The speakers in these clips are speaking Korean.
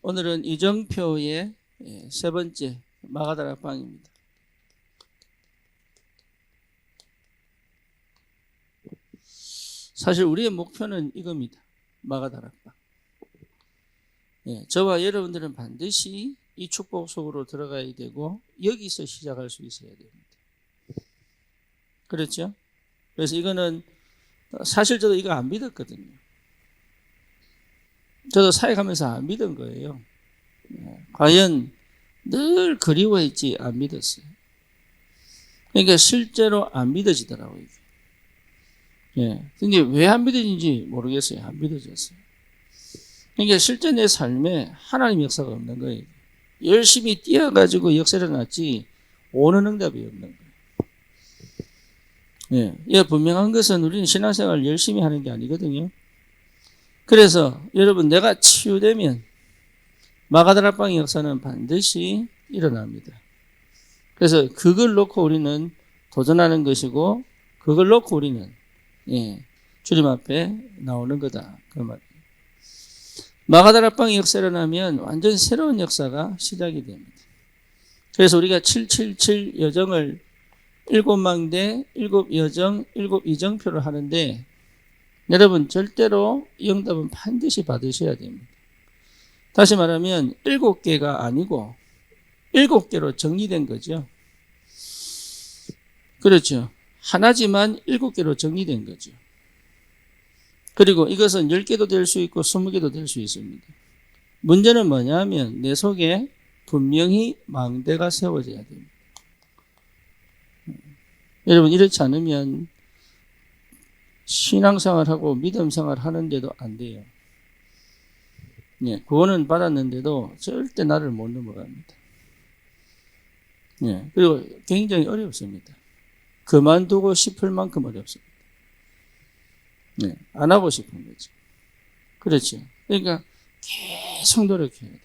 오늘은 이정표의 세 번째 마가다락방입니다. 사실 우리의 목표는 이겁니다. 마가다락방. 저와 여러분들은 반드시 이 축복 속으로 들어가야 되고 여기서 시작할 수 있어야 됩니다. 그렇죠? 그래서 이거는 사실 저도 이거 안 믿었거든요. 저도 사역하면서 안 믿은 거예요. 과연 늘 그리워했지 안 믿었어요. 그러니까 실제로 안 믿어지더라고요. 근데 왜 안 믿어진지 모르겠어요. 안 믿어졌어요. 그러니까 실제 내 삶에 하나님 역사가 없는 거예요. 열심히 뛰어가지고 역사를 놨지 오는 응답이 없는 거예요. 분명한 것은 우리는 신앙생활을 열심히 하는 게 아니거든요. 그래서 여러분, 내가 치유되면 마가다락방의 역사는 반드시 일어납니다. 그래서 그걸 놓고 우리는 도전하는 것이고, 그걸 놓고 우리는 주님 앞에 나오는 거다, 그 말이에요. 마가다락방의 역사가 일어나면 완전 새로운 역사가 시작이 됩니다. 그래서 우리가 777 여정을 7망대, 7여정, 7이정표를 하는데, 여러분 절대로 이 응답은 반드시 받으셔야 됩니다. 다시 말하면 7개가 아니고 7개로 정리된 거죠. 그렇죠. 하나지만 7개로 정리된 거죠. 그리고 이것은 10개도 될 수 있고 20개도 될 수 있습니다. 문제는 뭐냐면 내 속에 분명히 망대가 세워져야 됩니다. 여러분, 이렇지 않으면 신앙생활하고 믿음생활 하는데도 안 돼요. 구원은 받았는데도 절대 나를 못 넘어갑니다. 그리고 굉장히 어렵습니다. 그만두고 싶을 만큼 어렵습니다. 안 하고 싶은 거죠. 그렇죠. 그러니까 계속 노력해야 돼요.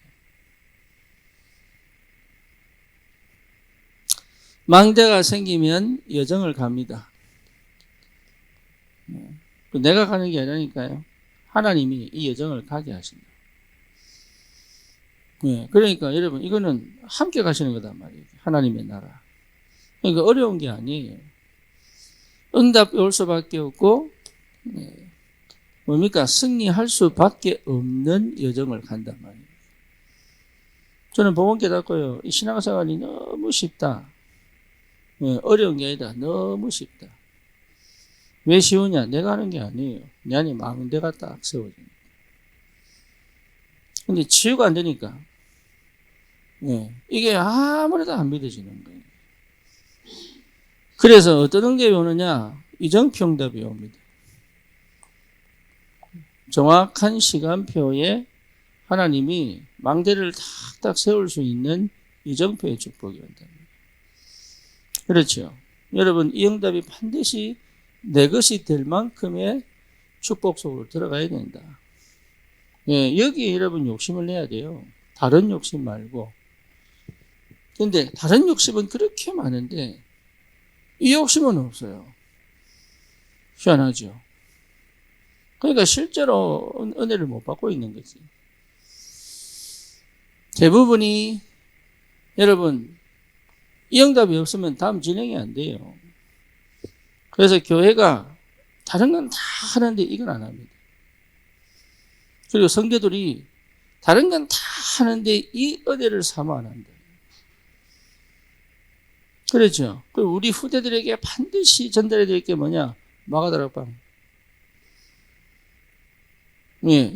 망대가 생기면 여정을 갑니다. 내가 가는 게 아니라니까요. 하나님이 이 여정을 가게 하신다. 그러니까 여러분, 이거는 함께 가시는 거단 말이에요. 하나님의 나라. 그러니까 어려운 게 아니에요. 응답이 올 수밖에 없고, 뭡니까? 승리할 수밖에 없는 여정을 간단 말이에요. 저는 복음 깨닫고요, 이 신앙생활이 너무 쉽다. 어려운 게 아니다. 너무 쉽다. 왜 쉬우냐? 내가 하는 게 아니에요. 내 안에 망대가 딱 세워집니다. 근데 치유가 안 되니까, 이게 아무래도 안 믿어지는 거예요. 그래서 어떤 응답이 오느냐? 이정평답이 옵니다. 정확한 시간표에 하나님이 망대를 탁탁 세울 수 있는 이정표의 축복이 온다. 그렇죠. 여러분, 이 응답이 반드시 내 것이 될 만큼의 축복 속으로 들어가야 된다. 여기에 여러분 욕심을 내야 돼요. 다른 욕심 말고. 근데 다른 욕심은 그렇게 많은데 이 욕심은 없어요. 희한하죠. 그러니까 실제로 은혜를 못 받고 있는 거지. 대부분이 여러분, 이 응답이 없으면 다음 진행이 안 돼요. 그래서 교회가 다른 건 다 하는데 이건 안 합니다. 그리고 성도들이 다른 건 다 하는데 이 은혜를 삼아 안 한다. 그렇죠. 그리고 우리 후대들에게 반드시 전달해야 될 게 뭐냐? 마가다락방.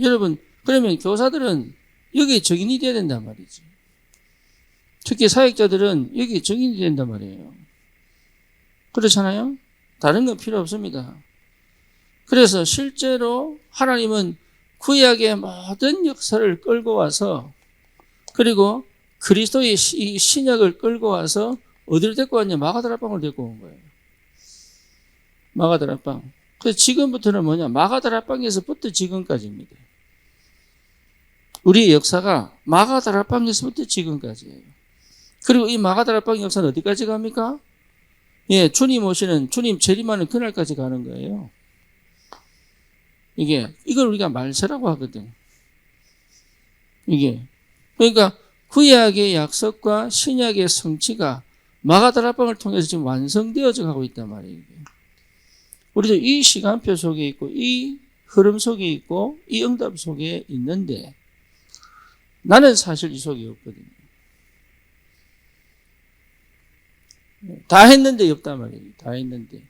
여러분, 그러면 교사들은 여기에 적인이 돼야 된단 말이지. 특히 사역자들은 여기에 적인이 된단 말이에요. 그렇잖아요? 다른 건 필요 없습니다. 그래서 실제로 하나님은 구약의 모든 역사를 끌고 와서, 그리고 그리스도의 신약을 끌고 와서 어디를 데리고 왔냐? 마가다락방을 데리고 온 거예요. 마가다락방. 그래서 지금부터는 뭐냐? 마가다락방에서부터 지금까지입니다. 우리의 역사가 마가다락방에서부터 지금까지예요. 그리고 이 마가다락방 역사는 어디까지 갑니까? 주님 오시는, 주님 재림하는 그날까지 가는 거예요. 이걸 우리가 말세라고 하거든. 이게 그러니까 구약의 약속과 신약의 성취가 마가다락방을 통해서 지금 완성되어져 가고 있단 말이에요. 우리도 이 시간표 속에 있고 이 흐름 속에 있고 이 응답 속에 있는데 나는 사실 이 속에 없거든요. 다 했는데 없단 말이에요. 다 했는데.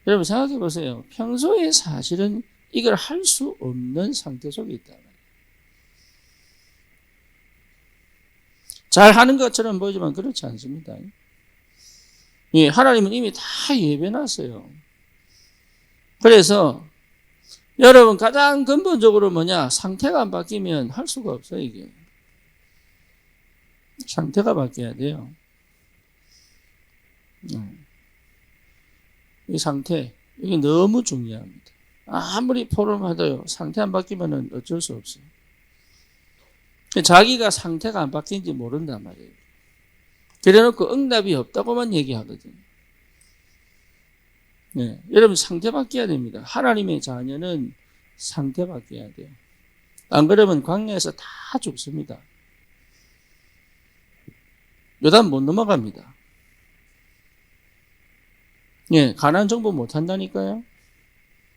여러분 생각해 보세요. 평소에 사실은 이걸 할 수 없는 상태 속에 있단 말이에요. 잘 하는 것처럼 보이지만 그렇지 않습니다. 예, 하나님은 이미 다 예배놨어요. 그래서 여러분 가장 근본적으로 뭐냐? 상태가 안 바뀌면 할 수가 없어요, 이게. 상태가 바뀌어야 돼요. 이 상태, 이게 너무 중요합니다. 아무리 포럼하도요, 상태 안 바뀌면 어쩔 수 없어요. 자기가 상태가 안 바뀐지 모른단 말이에요. 그래놓고 응답이 없다고만 얘기하거든요. 네, 여러분 상태 바뀌어야 됩니다. 하나님의 자녀는 상태 바뀌어야 돼요. 안 그러면 광야에서 다 죽습니다. 요단 못 넘어갑니다. 예, 가나안 정복 못 한다니까요.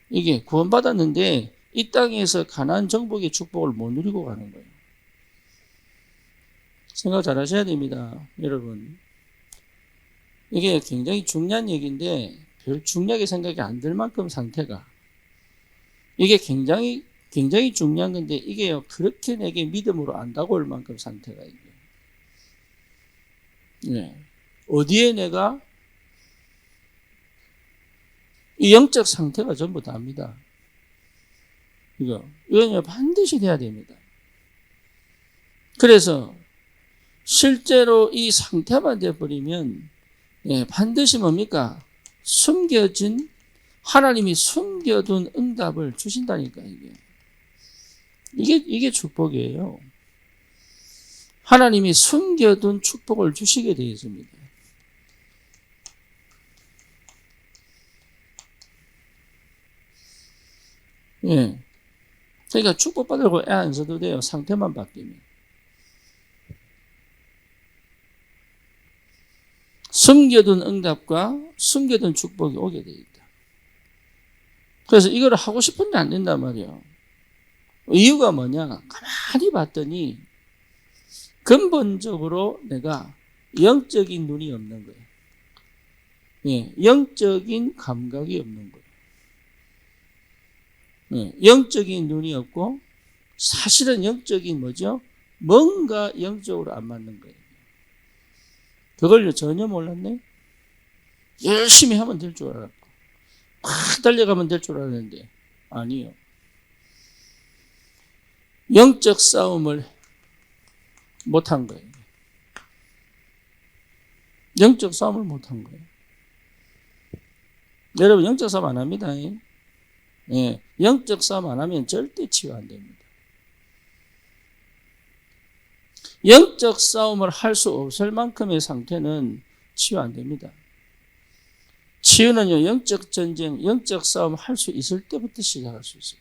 이게 구원받았는데 이 땅에서 가나안 정복의 축복을 못 누리고 가는 거예요. 생각 잘 하셔야 됩니다, 여러분. 이게 굉장히 중요한 얘기인데 별 중요하게 생각이 안 들 만큼 상태가 이게 굉장히 중요한 건데 이게요 그렇게 내게 믿음으로 안 다가올 만큼 상태가 이게. 네. 어디에 내가 이 영적 상태가 전부 다입니다. 이건 반드시 돼야 됩니다. 그래서 실제로 이 상태만 돼버리면 반드시 뭡니까? 하나님이 숨겨둔 응답을 주신다니까, 이게 축복이에요. 하나님이 숨겨둔 축복을 주시게 되어 있습니다. 예. 그러니까 축복받으려고 애 안 써도 돼요. 상태만 바뀌면. 숨겨둔 응답과 숨겨둔 축복이 오게 되어 있다. 그래서 이걸 하고 싶은데 안 된단 말이에요. 이유가 뭐냐? 가만히 봤더니 근본적으로 내가 영적인 눈이 없는 거예요. 예, 영적인 감각이 없는 거예요. 예, 영적인 눈이 없고 사실은 영적인 뭐죠? 뭔가 영적으로 안 맞는 거예요. 그걸 전혀 몰랐네. 열심히 하면 될 줄 알았고 막 달려가면 될 줄 알았는데 아니요. 영적 싸움을 못한 거예요. 영적 싸움을 못한 거예요. 여러분 영적 싸움 안 합니다. 예, 영적 싸움 안 하면 절대 치유 안 됩니다. 영적 싸움을 할 수 없을 만큼의 상태는 치유 안 됩니다. 치유는요, 영적 전쟁, 영적 싸움 할 수 있을 때부터 시작할 수 있어요.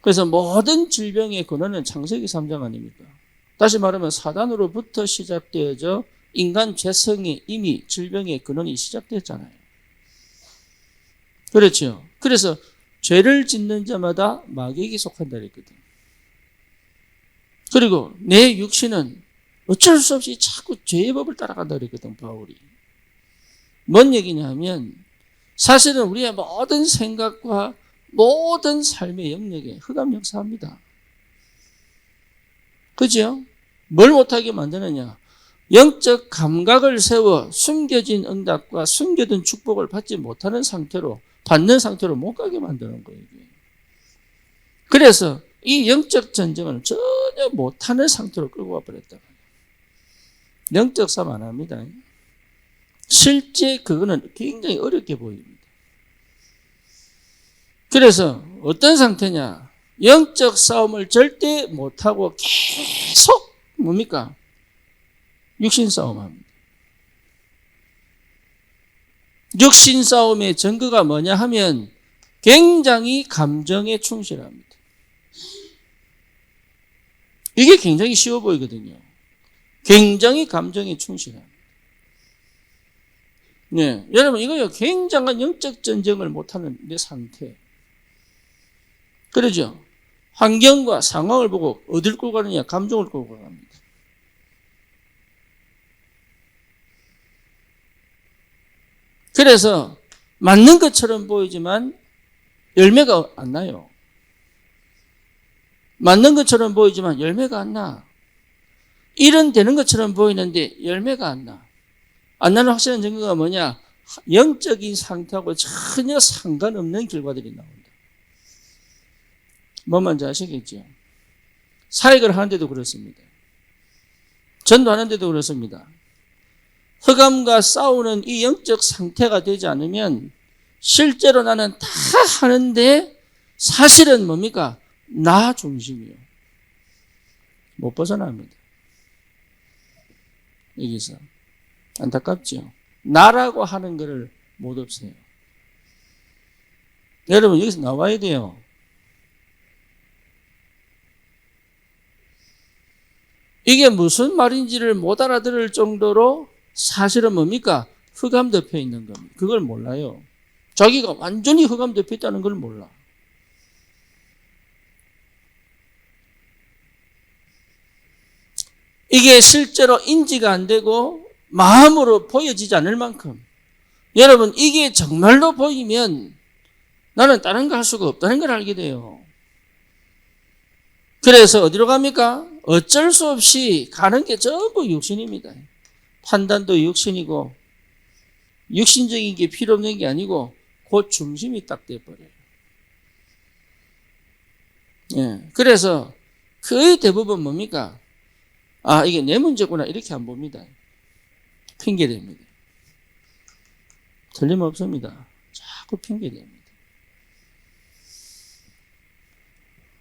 그래서 모든 질병의 근원은 창세기 3장 아닙니까? 다시 말하면 사단으로부터 시작되어져 인간 죄성이 이미 질병의 근원이 시작됐잖아요. 그렇죠. 그래서 죄를 짓는 자마다 마귀에게 속한다 그랬거든. 그리고 내 육신은 어쩔 수 없이 자꾸 죄의 법을 따라간다 그랬거든, 바울이. 뭔 얘기냐 하면 사실은 우리의 모든 생각과 모든 삶의 영역에 흑암 역사합니다. 그죠? 뭘 못하게 만드느냐? 영적 감각을 세워 숨겨진 응답과 숨겨둔 축복을 받지 못하는 상태로, 받는 상태로 못 가게 만드는 거예요. 그래서 이 영적 전쟁을 전혀 못하는 상태로 끌고 와버렸다. 영적 싸움 안 합니다. 실제 그거는 굉장히 어렵게 보입니다. 그래서 어떤 상태냐? 영적 싸움을 절대 못하고 계속 뭡니까? 육신 싸움합니다. 육신 싸움의 증거가 뭐냐 하면 굉장히 감정에 충실합니다. 이게 굉장히 쉬워 보이거든요. 굉장히 감정에 충실합니다. 네, 여러분 이거요 굉장한 영적 전쟁을 못하는 내 상태. 그러죠. 환경과 상황을 보고 어딜 끌고 가느냐, 감정을 끌고 갑니다. 그래서 맞는 것처럼 보이지만 열매가 안 나요. 맞는 것처럼 보이지만 열매가 안 나. 일은 되는 것처럼 보이는데 열매가 안 나. 안 나는 확실한 증거가 뭐냐? 영적인 상태하고 전혀 상관없는 결과들이 나온다. 뭔 말인지 아시겠죠? 사역을 하는데도 그렇습니다. 전도하는데도 그렇습니다. 흑암과 싸우는 이 영적 상태가 되지 않으면 실제로 나는 다 하는데 사실은 뭡니까? 나 중심이요. 못 벗어납니다. 여기서. 안타깝죠? 나라고 하는 것을 못 없애요. 여러분 여기서 나와야 돼요. 이게 무슨 말인지를 못 알아들을 정도로 사실은 뭡니까? 흑암 덮여 있는 겁니다. 그걸 몰라요. 자기가 완전히 흑암 덮여 있다는 걸 몰라. 이게 실제로 인지가 안 되고 마음으로 보여지지 않을 만큼 여러분 이게 정말로 보이면 나는 다른 거 할 수가 없다는 걸 알게 돼요. 그래서 어디로 갑니까? 어쩔 수 없이 가는 게 전부 육신입니다. 판단도 육신이고 육신적인 게 필요 없는 게 아니고 그 중심이 딱 돼버려요. 예, 그래서 거의 대부분 뭡니까? 아, 이게 내 문제구나 이렇게 안 봅니다. 핑계댑니다. 틀림없습니다. 자꾸 핑계댑니다.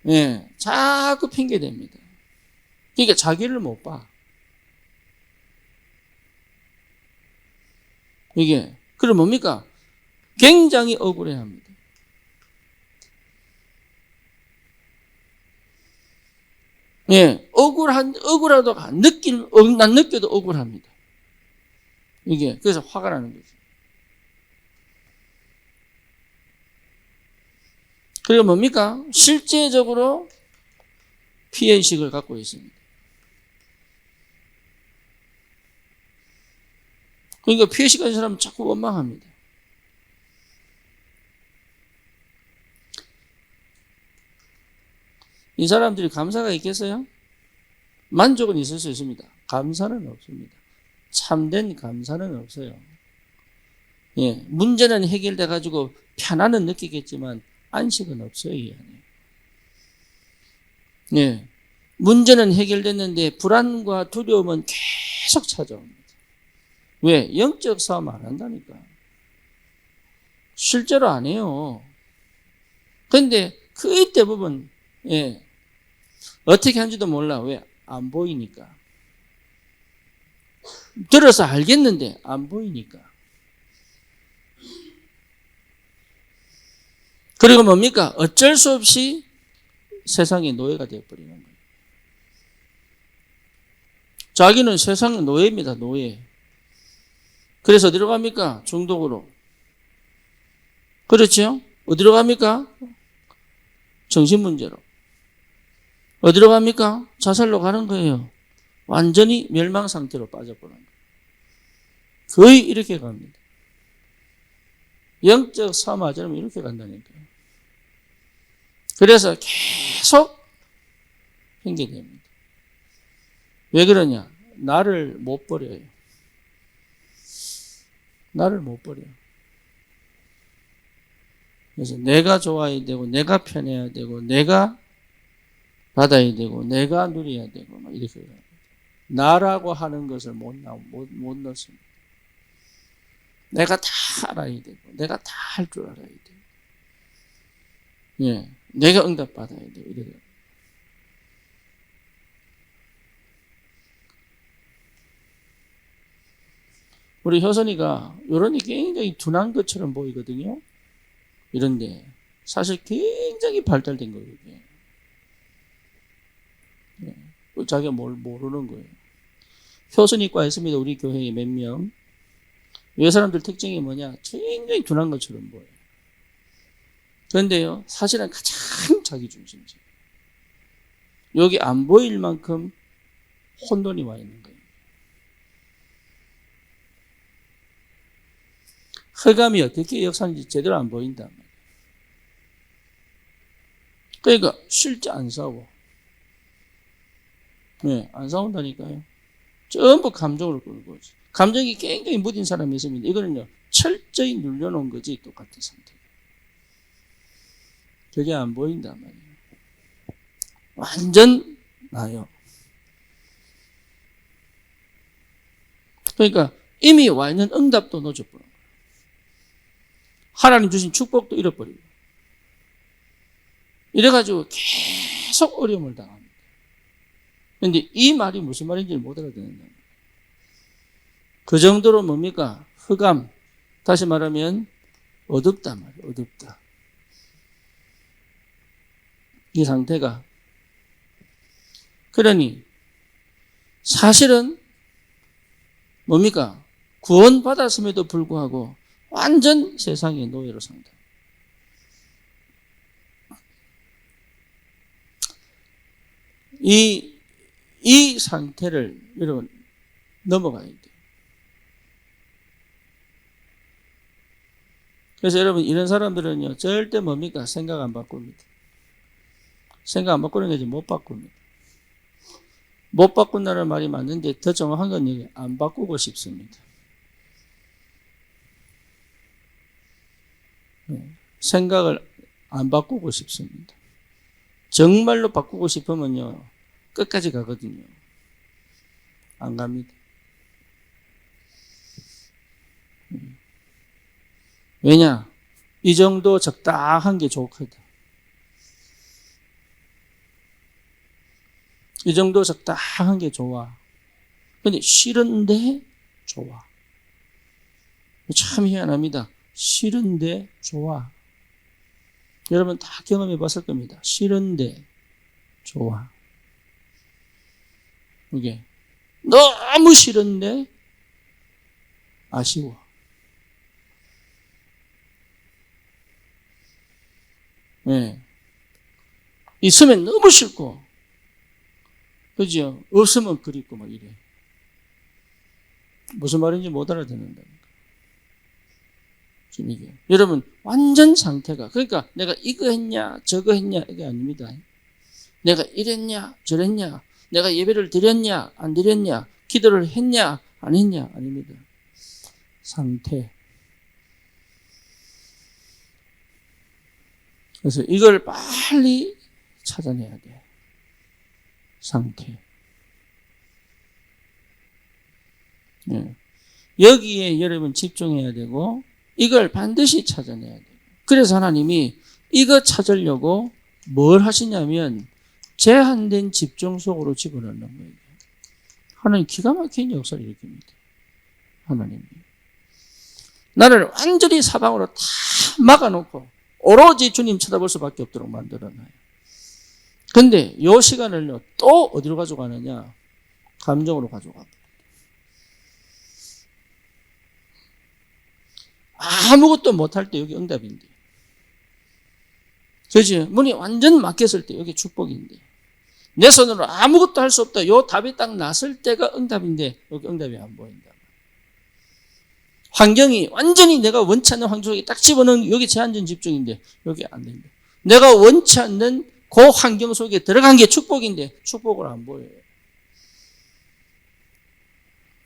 예, 자꾸 핑계댑니다. 그러니까 자기를 못 봐. 이게 그럼 뭡니까? 굉장히 억울해합니다. 예, 억울하도 안 느껴도 억울합니다. 이게 그래서 화가 나는 거죠. 그리고 뭡니까? 실제적으로 피해의식을 갖고 있습니다. 그러니까 피해의식 가진 사람은 자꾸 원망합니다. 이 사람들이 감사가 있겠어요? 만족은 있을 수 있습니다. 감사는 없습니다. 참된 감사는 없어요. 예, 문제는 해결돼 가지고 편안은 느끼겠지만 안식은 없어요, 이 안에. 예, 문제는 해결됐는데 불안과 두려움은 계속 찾아옵니다. 왜? 영적 싸움 안 한다니까. 실제로 안 해요. 그런데 거의 대부분 예, 어떻게 하는지도 몰라. 왜? 안 보이니까. 들어서 알겠는데 안 보이니까. 그리고 뭡니까? 어쩔 수 없이 세상의 노예가 되어버리는 거예요. 자기는 세상의 노예입니다. 노예. 그래서 어디로 갑니까? 중독으로. 그렇죠? 어디로 갑니까? 정신문제로. 어디로 갑니까? 자살로 가는 거예요. 완전히 멸망 상태로 빠져버리는 거예요. 거의 이렇게 갑니다. 영적 사마자면 이렇게 간다니까요. 그래서 계속 핑계댑니다. 왜 그러냐? 나를 못 버려요. 나를 못 버려요. 그래서 내가 좋아야 되고, 내가 편해야 되고, 내가 받아야 되고, 내가 누려야 되고, 막 이렇게. 나라고 하는 것을 못 넣습니다. 내가 다 알아야 되고, 내가 다 할 줄 알아야 되고, 예, 내가 응답받아야 되고, 이래요. 우리 효선이가 이런 게 굉장히 둔한 것처럼 보이거든요. 이런데 사실 굉장히 발달된 거예요. 예. 자기가 모르는 거예요. 효선이과 있습니다. 우리 교회에 몇 명. 이 사람들 특징이 뭐냐? 굉장히 둔한 것처럼 보여요. 그런데요, 사실은 가장 자기중심적. 여기 안 보일 만큼 혼돈이 와 있는 거예요. 흑암이 어떻게 역사하는지 제대로 안 보인단 말이에요. 그러니까 실제 안 싸워. 네, 안 싸운다니까요. 전부 감정으로 끌고 오지. 감정이 굉장히 무딘 사람이 있습니다. 이거는요, 철저히 눌려놓은 거지, 똑같은 상태. 그게 안 보인단 말이에요. 완전 나요. 그러니까 이미 와 있는 응답도 놓쳐버린 거예요. 하나님 주신 축복도 잃어버리고. 이래가지고 계속 어려움을 당합니다. 그런데 이 말이 무슨 말인지를 못 알아듣는다. 그 정도로 뭡니까? 흑암. 다시 말하면 어둡다 말이에요. 어둡다. 이 상태가. 그러니 사실은 뭡니까? 구원받았음에도 불구하고 완전 세상의 노예로 산다. 이 상태를 여러분 넘어가야 돼요. 그래서 여러분 이런 사람들은요 절대 뭡니까? 생각 안 바꿉니다. 생각 안 바꾸는 게 이제 못 바꿉니다. 못 바꾼다는 말이 맞는데 더 정확한 건 여기 안 바꾸고 싶습니다. 생각을 안 바꾸고 싶습니다. 정말로 바꾸고 싶으면요 끝까지 가거든요. 안 갑니다. 왜냐? 이 정도 적당한 게 좋거든. 이 정도 적당한 게 좋아. 근데 싫은데 좋아. 참 희한합니다. 싫은데 좋아. 여러분 다 경험해 봤을 겁니다. 싫은데 좋아. 이게 너무 싫은데 아쉬워. 네. 있으면 너무 싫고, 그죠? 없으면 그립고 막 이래. 무슨 말인지 못 알아듣는다니까. 지금 이게 여러분 완전 상태가 그러니까 내가 이거 했냐 저거 했냐 이게 아닙니다. 내가 이랬냐 저랬냐 내가 예배를 드렸냐 안 드렸냐 기도를 했냐 안 했냐 아닙니다. 상태. 그래서 이걸 빨리 찾아내야 돼. 상태. 네. 여기에 여러분 집중해야 되고 이걸 반드시 찾아내야 돼요. 그래서 하나님이 이거 찾으려고 뭘 하시냐면 제한된 집중 속으로 집어넣는 거예요. 하나님 기가 막힌 역사를 일으킵니다. 하나님이. 나를 완전히 사방으로 다 막아놓고 오로지 주님 쳐다볼 수밖에 없도록 만들어놔요. 근데 이 시간을 또 어디로 가져가느냐? 감정으로 가져가. 아무것도 못할 때 여기 응답인데. 그렇지? 문이 완전 막혔을 때 여기 축복인데. 내 손으로 아무것도 할 수 없다. 요 답이 딱 났을 때가 응답인데 여기 응답이 안 보인다. 환경이 완전히 내가 원치 않는 환경 속에 딱 집어넣은 여기 제한적 집중인데 여기 안 된다. 내가 원치 않는 그 환경 속에 들어간 게 축복인데 축복을 안 보여요.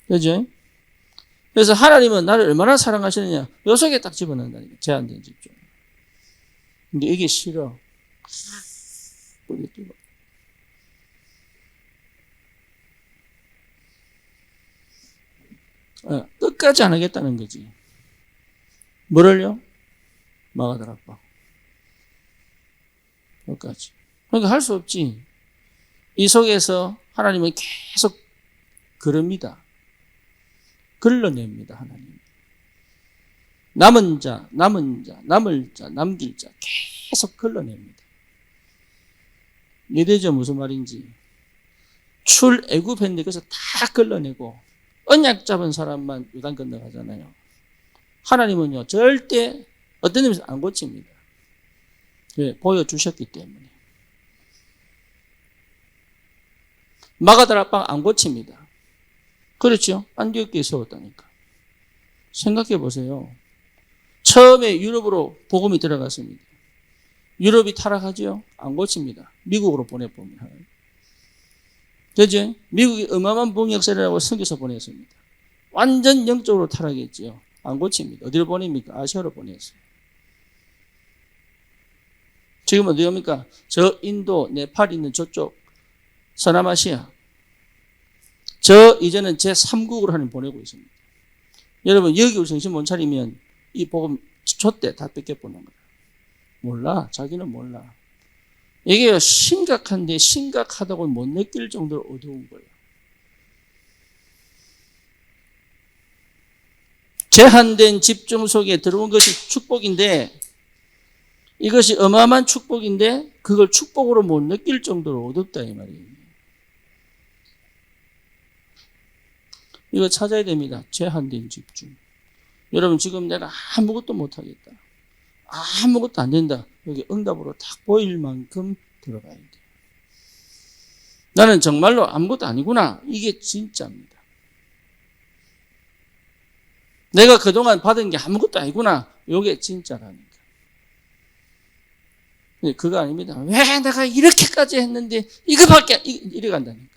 그죠? 그래서 하나님은 나를 얼마나 사랑하시느냐 요 속에 딱 집어넣는다니까. 제한된 집중. 근데 이게 싫어. 뿌리 뛰고. 끝까지 안 하겠다는 거지. 뭐를요? 마가들 아빠. 끝까지. 그러니까 할 수 없지. 이 속에서 하나님은 계속 그럽니다. 걸러냅니다. 하나님. 남은 자, 남을 자, 남길 자 계속 걸러냅니다. 이해되죠? 무슨 말인지. 출애굽했는데 그래서 다 끌어내고 언약 잡은 사람만 요단 건너가잖아요. 하나님은요 절대 어떤 의미에서 안 고칩니다. 왜? 보여주셨기 때문에. 마가다라 빵 안 고칩니다. 그렇죠? 안디옥교에 세웠다니까. 생각해 보세요. 처음에 유럽으로 복음이 들어갔습니다. 유럽이 타락하죠? 안 고칩니다. 미국으로 보내봅니다. 그죠? 미국이 어마어마한 봉역세라고 선교사 보냈습니다. 완전 영적으로 타락했죠. 안 고칩니다. 어디로 보냅니까? 아시아로 보냈어요. 지금은 어디 옵니까? 저 인도, 네팔 있는 저쪽 서남아시아. 저 이제는 제3국으로 하나님 보내고 있습니다. 여러분 여기 우리 정신 못 차리면 이 복음 줬대 다 뺏겨보는 거예요. 몰라. 자기는 몰라. 이게 심각한데 심각하다고 못 느낄 정도로 어두운 거예요. 제한된 집중 속에 들어온 것이 축복인데 이것이 어마어마한 축복인데 그걸 축복으로 못 느낄 정도로 어둡다 이 말이에요. 이거 찾아야 됩니다. 제한된 집중. 여러분 지금 내가 아무것도 못하겠다. 아무것도 안 된다. 여기 응답으로 딱 보일 만큼 들어가야 돼요. 나는 정말로 아무것도 아니구나. 이게 진짜입니다. 내가 그동안 받은 게 아무것도 아니구나. 이게 진짜라니까. 그거 아닙니다. 왜 내가 이렇게까지 했는데 이거밖에 이래 간다니까.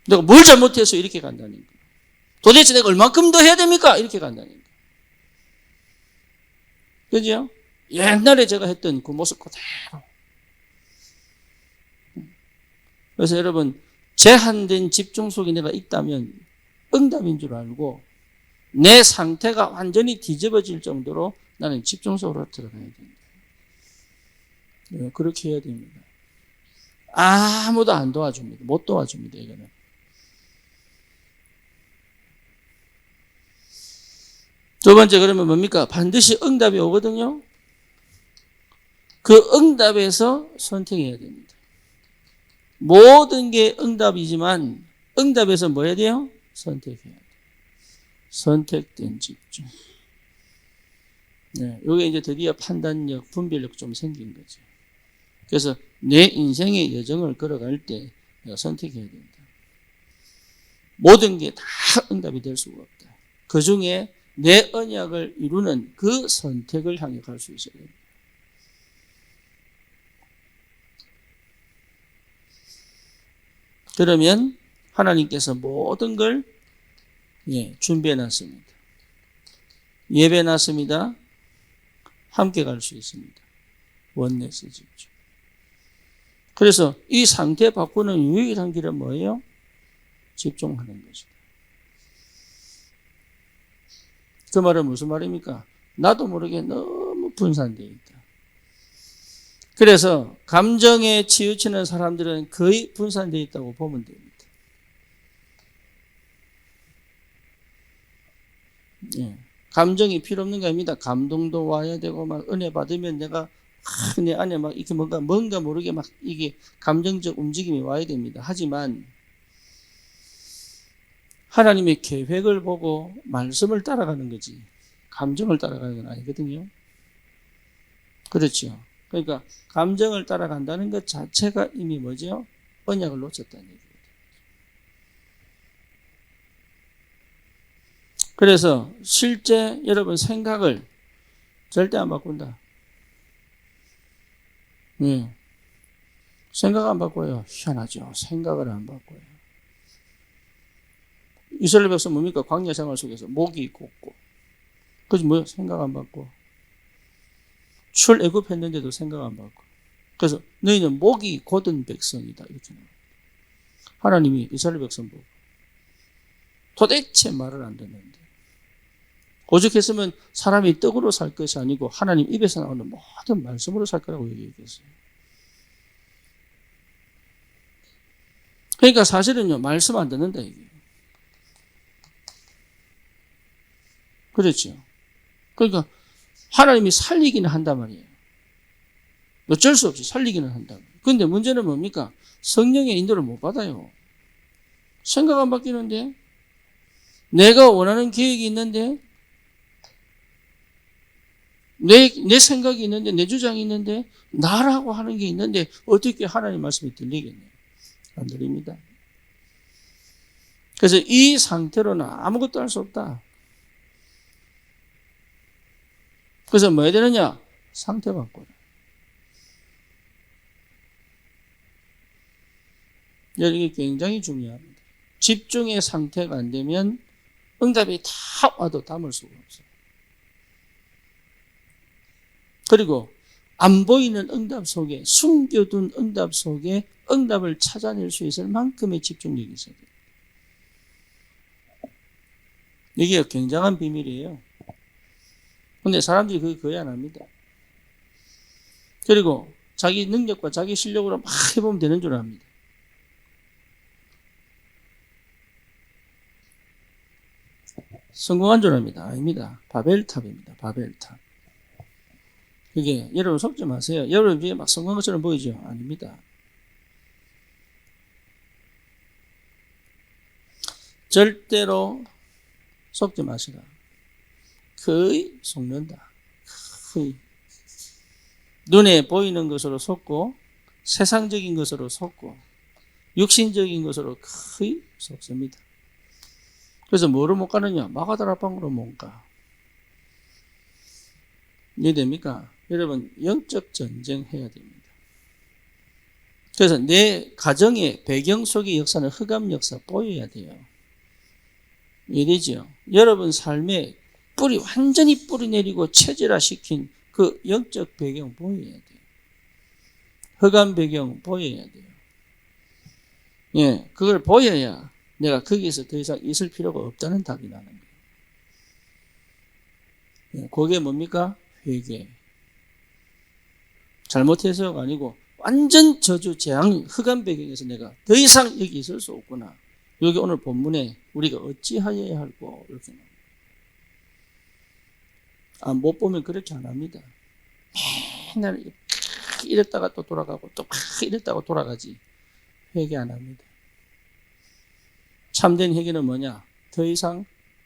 내가 뭘 잘못해서 이렇게 간다니까. 도대체 내가 얼만큼 더 해야 됩니까? 이렇게 간다니까. 그죠? 옛날에 제가 했던 그 모습 그대로. 그래서 여러분 제한된 집중 속에 내가 있다면 응답인 줄 알고 내 상태가 완전히 뒤집어질 정도로 나는 집중 속으로 들어가야 된다. 그렇게 해야 됩니다. 아무도 안 도와줍니다. 못 도와줍니다. 이거는. 두 번째 그러면 뭡니까? 반드시 응답이 오거든요. 그 응답에서 선택해야 됩니다. 모든 게 응답이지만 응답에서 뭐 해야 돼요? 선택해야 돼요. 선택된 집중. 네, 이게 이제 드디어 판단력, 분별력 좀 생긴 거죠. 그래서 내 인생의 여정을 걸어갈 때 내가 선택해야 된다. 모든 게 다 응답이 될 수가 없다. 그 중에 내 언약을 이루는 그 선택을 향해 갈 수 있어야 됩니다. 그러면 하나님께서 모든 걸 준비해 놨습니다. 예배 놨습니다. 함께 갈 수 있습니다. 원내스 집중. 그래서 이 상태 바꾸는 유일한 길은 뭐예요? 집중하는 것이다. 그 말은 무슨 말입니까? 나도 모르게 너무 분산되어 있다. 그래서 감정에 치우치는 사람들은 거의 분산되어 있다고 보면 됩니다. 감정이 필요 없는 게 아닙니다. 감동도 와야 되고 막 은혜 받으면 내가 내 안에 막 이렇게 뭔가 모르게 막 이게 감정적 움직임이 와야 됩니다. 하지만 하나님의 계획을 보고 말씀을 따라가는 거지 감정을 따라가는 건 아니거든요. 그렇죠. 그러니까 감정을 따라간다는 것 자체가 이미 뭐죠? 언약을 놓쳤다는 얘기거든요. 그래서 실제 여러분 생각을 절대 안 바꾼다. 생각 안 바꿔요. 희한하죠. 생각을 안 바꿔요. 이스라엘 백성 뭡니까? 광야 생활 속에서 목이 곱고. 그래서 뭐요? 생각 안 바꿔. 출애굽했는데도 생각 안 바꿔. 그래서 너희는 목이 곧은 백성이다. 이렇게 나와요. 하나님이 이스라엘 백성 보고 도대체 말을 안 듣는데. 오죽했으면 사람이 떡으로 살 것이 아니고 하나님 입에서 나오는 모든 말씀으로 살 거라고 얘기했어요. 그러니까 사실은요, 말씀 안 듣는다, 이게. 그렇죠. 그러니까 하나님이 살리기는 한단 말이에요. 어쩔 수 없이 살리기는 한다. 그런데 문제는 뭡니까? 성령의 인도를 못 받아요. 생각 안 바뀌는데, 내가 원하는 계획이 있는데, 내 생각이 있는데, 내 주장이 있는데, 나라고 하는 게 있는데, 어떻게 하나님 말씀이 들리겠네요? 안 들립니다. 그래서 이 상태로는 아무것도 할 수 없다. 그래서 뭐 해야 되느냐? 상태 바꿔라. 이게 굉장히 중요합니다. 집중의 상태가 안 되면 응답이 다 와도 담을 수가 없어요. 그리고 안 보이는 응답 속에, 숨겨둔 응답 속에 응답을 찾아낼 수 있을 만큼의 집중력이 있어야 돼요. 이게 굉장한 비밀이에요. 근데 사람들이 그게 거의 안 합니다. 그리고 자기 능력과 자기 실력으로 막 해보면 되는 줄 압니다. 성공한 줄 압니다. 아닙니다. 바벨탑입니다. 바벨탑. 그게 여러분 속지 마세요. 여러분 뒤에 막 성공한 것처럼 보이죠? 아닙니다. 절대로 속지 마시라. 거의 속는다. 거의. 눈에 보이는 것으로 속고 세상적인 것으로 속고 육신적인 것으로 거의 속습니다. 그래서 뭐로 못 가느냐? 마가다락방으로 못 가. 이해됩니까? 여러분 영적 전쟁 해야 됩니다. 그래서 내 가정의 배경 속의 역사는 흑암 역사 보여야 돼요. 이해되죠? 여러분 삶에 완전히 뿌리 내리고 체질화시킨 그 영적 배경 보여야 돼요. 흑암 배경 보여야 돼요. 예, 그걸 보여야 내가 거기에서 더 이상 있을 필요가 없다는 답이 나는 거예요. 예, 그게 뭡니까? 회개. 잘못해서가 아니고 완전 저주 재앙 흑암 배경에서 내가 더 이상 여기 있을 수 없구나. 여기 오늘 본문에 우리가 어찌하여야 할고 이렇게 나옵니다. 못 보면 그렇게 안 합니다. 맨날 이랬다가 또 돌아가고 또 이랬다가 돌아가지. 회개 안 합니다. 참된 회개는 뭐냐? 더 이상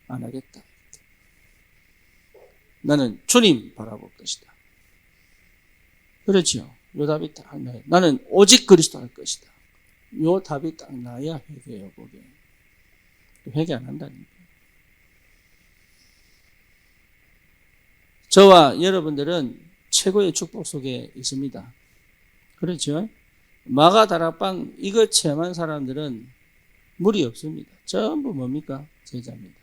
안 하겠다. 나는 주님 바라볼 것이다. 그렇죠. 요 답이 딱 나요. 나는 오직 그리스도 할 것이다. 요 답이 딱 나야 회개예요. 그게. 회개 안 한다니까. 저와 여러분들은 최고의 축복 속에 있습니다. 그렇죠? 마가다락방 이거 체험한 사람들은 무리 없습니다. 전부 뭡니까? 제자입니다.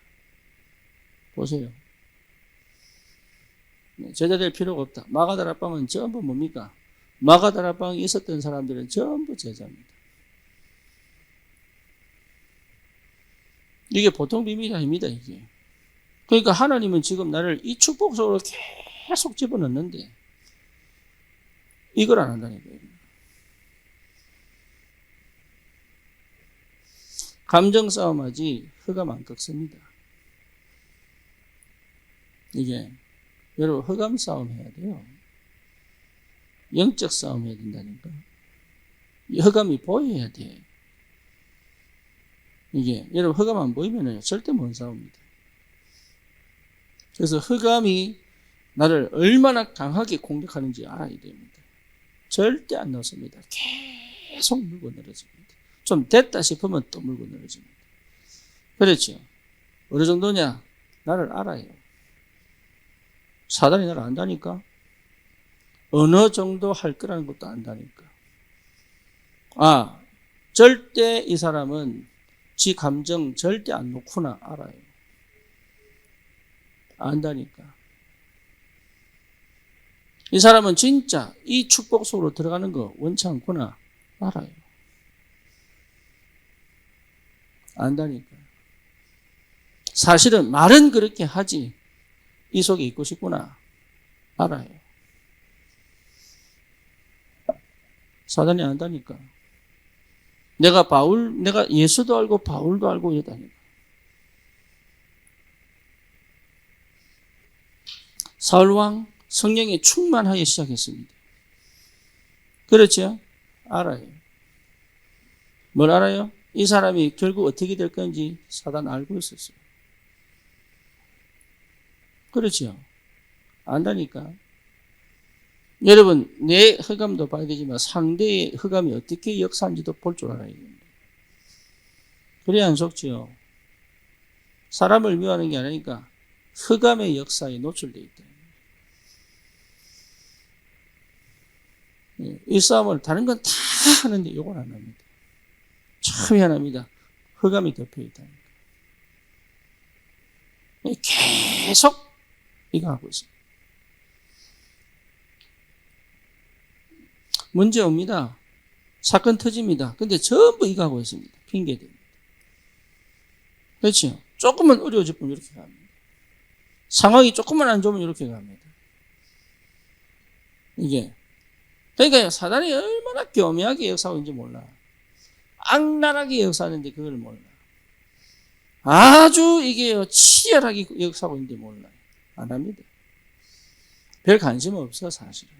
보세요. 제자 될 필요가 없다. 마가다락방은 전부 뭡니까? 마가다락방에 있었던 사람들은 전부 제자입니다. 이게 보통 비밀이 아닙니다. 이게. 그러니까 하나님은 지금 나를 이 축복 속으로 계속 집어넣는데 이걸 안 한다니까요. 감정 싸움하지 흑암 안 꺾습니다. 이게 여러분 흑암 싸움 해야 돼요. 영적 싸움 해야 된다니까. 이 흑암이 보여야 돼. 이게 여러분 흑암 안 보이면 절대 못 싸웁니다. 그래서 흑암이 나를 얼마나 강하게 공격하는지 알아야 됩니다. 절대 안 넣습니다. 계속 물고 늘어집니다. 좀 됐다 싶으면 또 물고 늘어집니다. 그렇죠. 어느 정도냐? 나를 알아요. 사단이 나를 안다니까. 어느 정도 할 거라는 것도 안다니까. 절대 이 사람은 지 감정 절대 안 놓구나 알아요. 안다니까. 이 사람은 진짜 이 축복 속으로 들어가는 거 원치 않구나 알아요. 안다니까. 사실은 말은 그렇게 하지 이 속에 있고 싶구나 알아요. 사단이 안다니까. 내가 예수도 알고 바울도 알고 이러다니까. 사울왕 성령에 충만하여 시작했습니다. 그렇죠? 알아요. 뭘 알아요? 이 사람이 결국 어떻게 될 건지 사단 알고 있었어요. 그렇죠? 안다니까. 여러분, 내 흑암도 봐야 되지만 상대의 흑암이 어떻게 역사한지도 볼 줄 알아야 됩니다. 그래야 안 속지요. 사람을 미워하는 게 아니니까 흑암의 역사에 노출되어 있다. 이 싸움을 다른 건 다 하는데 이건 안 합니다. 참 희한합니다. 흑암이 덮여 있다니까. 계속 이거 하고 있습니다. 문제 옵니다. 사건 터집니다. 근데 전부 이거 하고 있습니다. 핑계됩니다. 그렇죠? 조금만 어려워지면 이렇게 갑니다. 상황이 조금만 안 좋으면 이렇게 갑니다. 이게. 그러니까 사단이 얼마나 교묘하게 역사하고 있는지 몰라. 악랄하게 역사하는데 그걸 몰라. 아주 이게 치열하게 역사하고 있는데 몰라요. 안 합니다. 별 관심 없어, 사실은.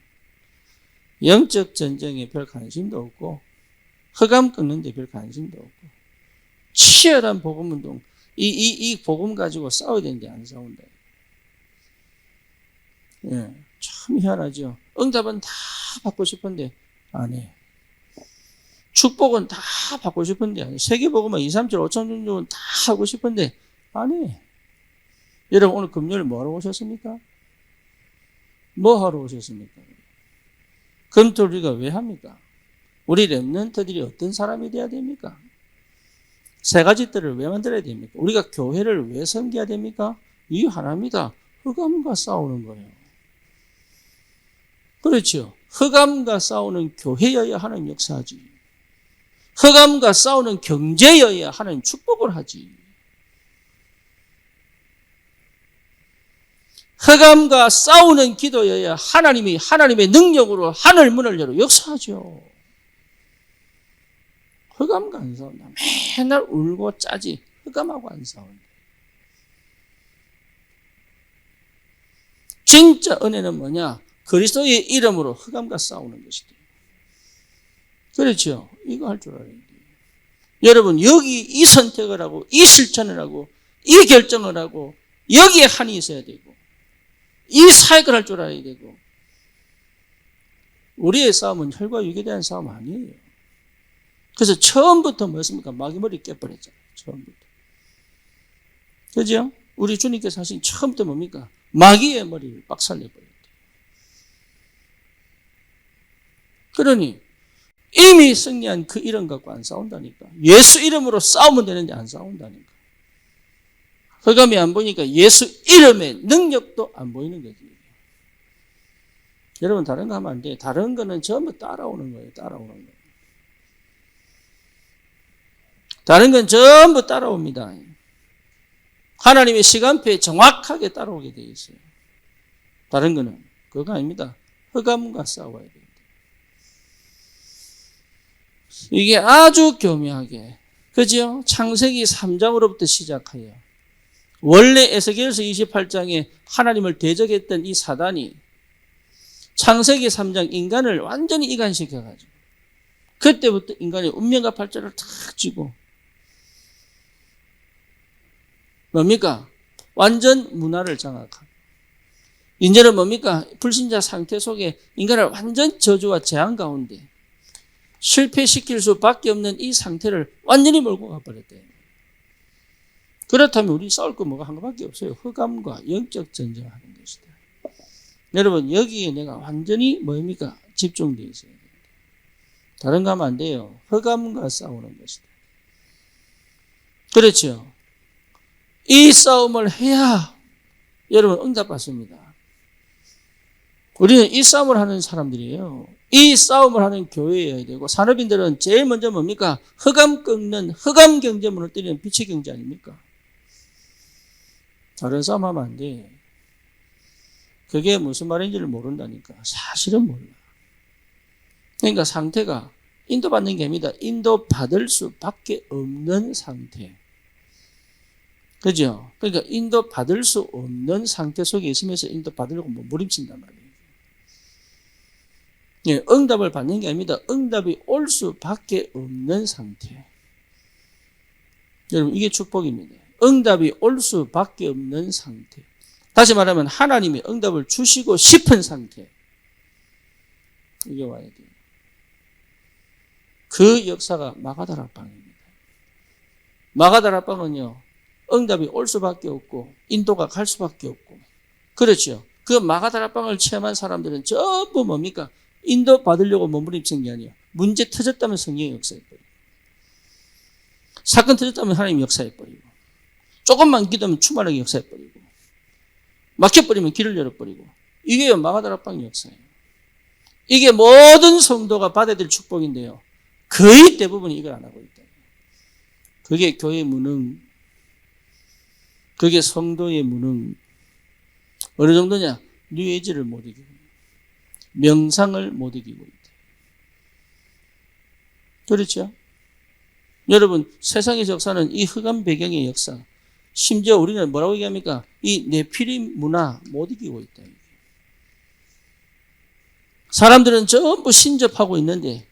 영적 전쟁에 별 관심도 없고, 흑암 끊는데 별 관심도 없고, 치열한 복음운동, 이 복음 가지고 싸워야 되는데 안 싸운다. 예, 참 희한하죠. 응답은 다 받고 싶은데 안 해. 축복은 다 받고 싶은데 안 해. 세계복음은 2, 3, 7, 5천 종족은 다 하고 싶은데 안 해. 여러분 오늘 금요일 뭐 하러 오셨습니까? 뭐 하러 오셨습니까? 금토 우리가 왜 합니까? 우리 렘넌트들이 어떤 사람이 돼야 됩니까? 세 가지 뜰을 왜 만들어야 됩니까? 우리가 교회를 왜 섬겨야 됩니까? 이 하나입니다. 흑암과 싸우는 거예요. 그렇죠. 흑암과 싸우는 교회여야 하는 역사지. 흑암과 싸우는 경제여야 하는 축복을 하지. 흑암과 싸우는 기도여야 하나님이 하나님의 능력으로 하늘 문을 열어 역사하죠. 흑암과 안 싸운다. 맨날 울고 짜지. 흑암하고 안 싸운다. 진짜 은혜는 뭐냐? 그리스도의 이름으로 흑암과 싸우는 것이다. 그렇죠? 이거 할 줄 알아야 돼요. 여러분 여기 이 선택을 하고 이 실천을 하고 이 결정을 하고 여기에 한이 있어야 되고 이 사역을 할 줄 알아야 되고 우리의 싸움은 혈과 육에 대한 싸움 아니에요. 그래서 처음부터 뭐였습니까? 마귀 머리 깨버렸잖아요. 처음부터. 그죠? 우리 주님께서 하신 처음부터 뭡니까? 마귀의 머리를 박살내버렸대요. 그러니 이미 승리한 그 이름 갖고 안 싸운다니까. 예수 이름으로 싸우면 되는데 안 싸운다니까. 흑암이 안 보이니까 예수 이름의 능력도 안 보이는 거지. 여러분 다른 거 하면 안 돼. 다른 거는 전부 따라오는 거예요. 따라오는 거예요. 다른 건 전부 따라옵니다. 하나님의 시간표에 정확하게 따라오게 되어 있어요. 다른 거는 그거 아닙니다. 흑암과 싸워야 됩니다. 이게 아주 교묘하게, 그죠? 창세기 3장으로부터 시작하여 원래 에스겔서 28장에 하나님을 대적했던 이 사단이 창세기 3장 인간을 완전히 이간시켜가지고 그때부터 인간의 운명과 팔자를 탁 쥐고 뭡니까? 완전 문화를 장악하고 이제는 뭡니까? 불신자 상태 속에 인간을 완전 저주와 재앙 가운데 실패시킬 수밖에 없는 이 상태를 완전히 몰고 가버렸대요. 그렇다면 우리 싸울 거 뭐가 한 것밖에 없어요. 흑암과 영적 전쟁하는 것이다. 여러분 여기에 내가 완전히 뭡니까? 집중되어 있어야 됩니다. 다른 거 하면 안 돼요. 흑암과 싸우는 것이다. 그렇죠. 이 싸움을 해야 여러분 응답받습니다. 우리는 이 싸움을 하는 사람들이에요. 이 싸움을 하는 교회여야 되고 산업인들은 제일 먼저 뭡니까? 흑암 꺾는 흑암 경제문을 때리는 빛의 경제 아닙니까? 다른 싸움 하면 안 돼. 그게 무슨 말인지를 모른다니까. 사실은 몰라. 그러니까 상태가 인도받는 게 아닙니다. 인도받을 수밖에 없는 상태. 그죠? 그러니까 인도받을 수 없는 상태 속에 있으면서 인도받으려고 무림친단 말이에요. 예, 응답을 받는 게 아닙니다. 응답이 올 수밖에 없는 상태. 여러분, 이게 축복입니다. 응답이 올 수밖에 없는 상태. 다시 말하면 하나님이 응답을 주시고 싶은 상태. 이게 와야 돼요. 그 역사가 마가다락방입니다. 마가다락방은요, 응답이 올 수밖에 없고 인도가 갈 수밖에 없고, 그렇죠. 그 마가다락방을 체험한 사람들은 전부 뭡니까? 인도 받으려고 몸부림친 게 아니에요. 문제 터졌다면 성령이 역사해버리고, 사건 터졌다면 하나님이 역사해버리고, 조금만 기도하면 충만하게 역사해버리고, 막혀버리면 길을 열어버리고, 이게 마가다락방 역사예요. 이게 모든 성도가 받아야 될 축복인데요, 거의 대부분이 이걸 안 하고 있다. 그게 교회의 무능, 그게 성도의 무능. 어느 정도냐? 뉴에이지를 못 이기고, 명상을 못 이기고 있다. 그렇죠? 여러분, 세상의 역사는 이 흑암 배경의 역사, 심지어 우리는 뭐라고 얘기합니까? 이 네피림 문화 못 이기고 있다. 사람들은 전부 신접하고 있는데,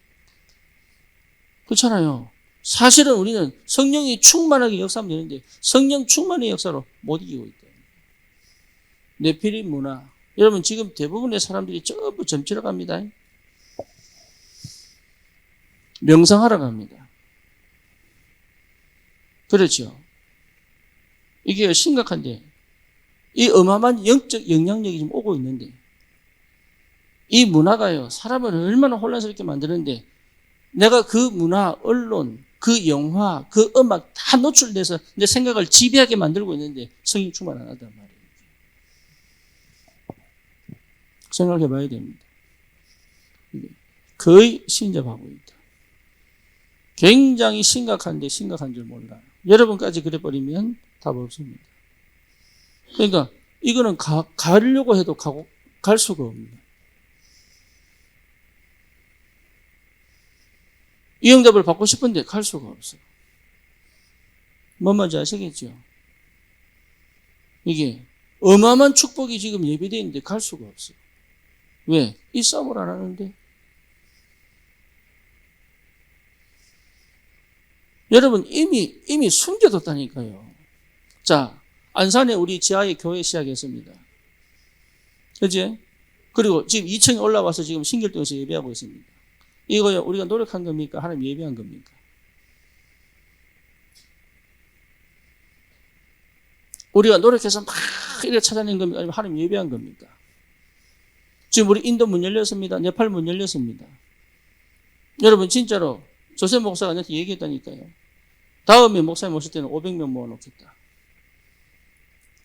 그렇잖아요. 사실은 우리는 성령이 충만하게 역사하면 되는데 성령 충만의 역사로 못 이기고 있다. 네피림 문화. 여러분, 지금 대부분의 사람들이 전부 점치러 갑니다. 명상하러 갑니다. 그렇죠. 이게 심각한데, 이 어마어마한 영적 영향력이 지금 오고 있는데, 이 문화가요, 사람을 얼마나 혼란스럽게 만드는데, 내가 그 문화, 언론, 그 영화, 그 음악 다 노출돼서 내 생각을 지배하게 만들고 있는데 성령 충만 안 하단 말이에요. 생각해 봐야 됩니다. 거의 신접하고 있다. 굉장히 심각한데 심각한 줄 몰라요. 여러분까지 그래버리면 답 없습니다. 그러니까 이거는 가려고 해도 갈 수가 없는. 이 응답을 받고 싶은데 갈 수가 없어요. 뭔 말인지 아시겠죠? 이게 어마어마한 축복이 지금 예비되어 있는데 갈 수가 없어요. 왜? 이 싸움을 안 하는데. 여러분, 이미 숨겨뒀다니까요. 자, 안산에 우리 지하에 교회 시작했습니다. 그치? 그리고 지금 2층에 올라와서 지금 신길동에서 예배하고 있습니다. 이거요, 우리가 노력한 겁니까? 하나님 예배한 겁니까? 우리가 노력해서 막 이렇게 찾아낸 겁니까? 아니면 하나님 예배한 겁니까? 지금 우리 인도 문 열렸습니다. 네팔 문 열렸습니다. 여러분, 진짜로 조셉 목사가 나한테 얘기했다니까요. 다음에 목사님 오실 때는 500명 모아놓겠다.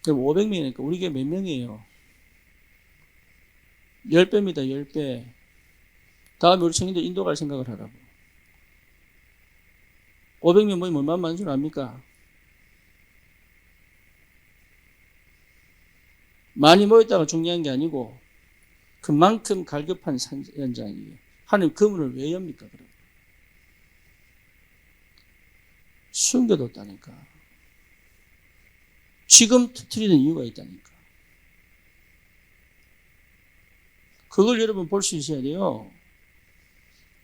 그럼 500명이니까 우리 교회 몇 명이에요? 10배입니다. 10배. 다음에 우리 청년들 인도 갈 생각을 하라고. 500명 모이면 얼마나 많은 줄 압니까? 많이 모였다가 중요한 게 아니고 그만큼 갈급한 현장이에요. 하나님 그 문을 왜 엽니까? 그럼 숨겨뒀다니까. 지금 터뜨리는 이유가 있다니까. 그걸 여러분 볼 수 있어야 돼요.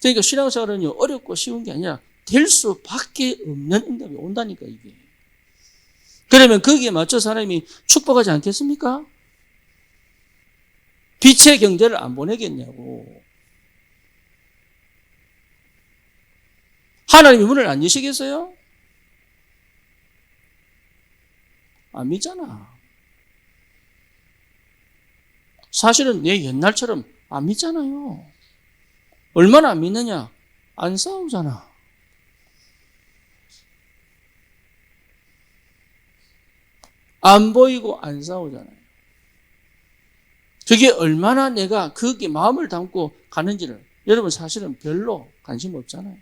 그러니까 신앙생활은요, 어렵고 쉬운 게 아니라 될 수밖에 없는 응답이 온다니까, 이게. 그러면 거기에 맞춰서 하나님이 축복하지 않겠습니까? 빛의 경제를 안 보내겠냐고. 하나님이 문을 안 여시겠어요? 안 믿잖아. 사실은 내 옛날처럼 안 믿잖아요. 얼마나 안 믿느냐? 안 싸우잖아. 안 보이고 안 싸우잖아요. 그게 얼마나 내가 거기에 마음을 담고 가는지를 여러분 사실은 별로 관심 없잖아요.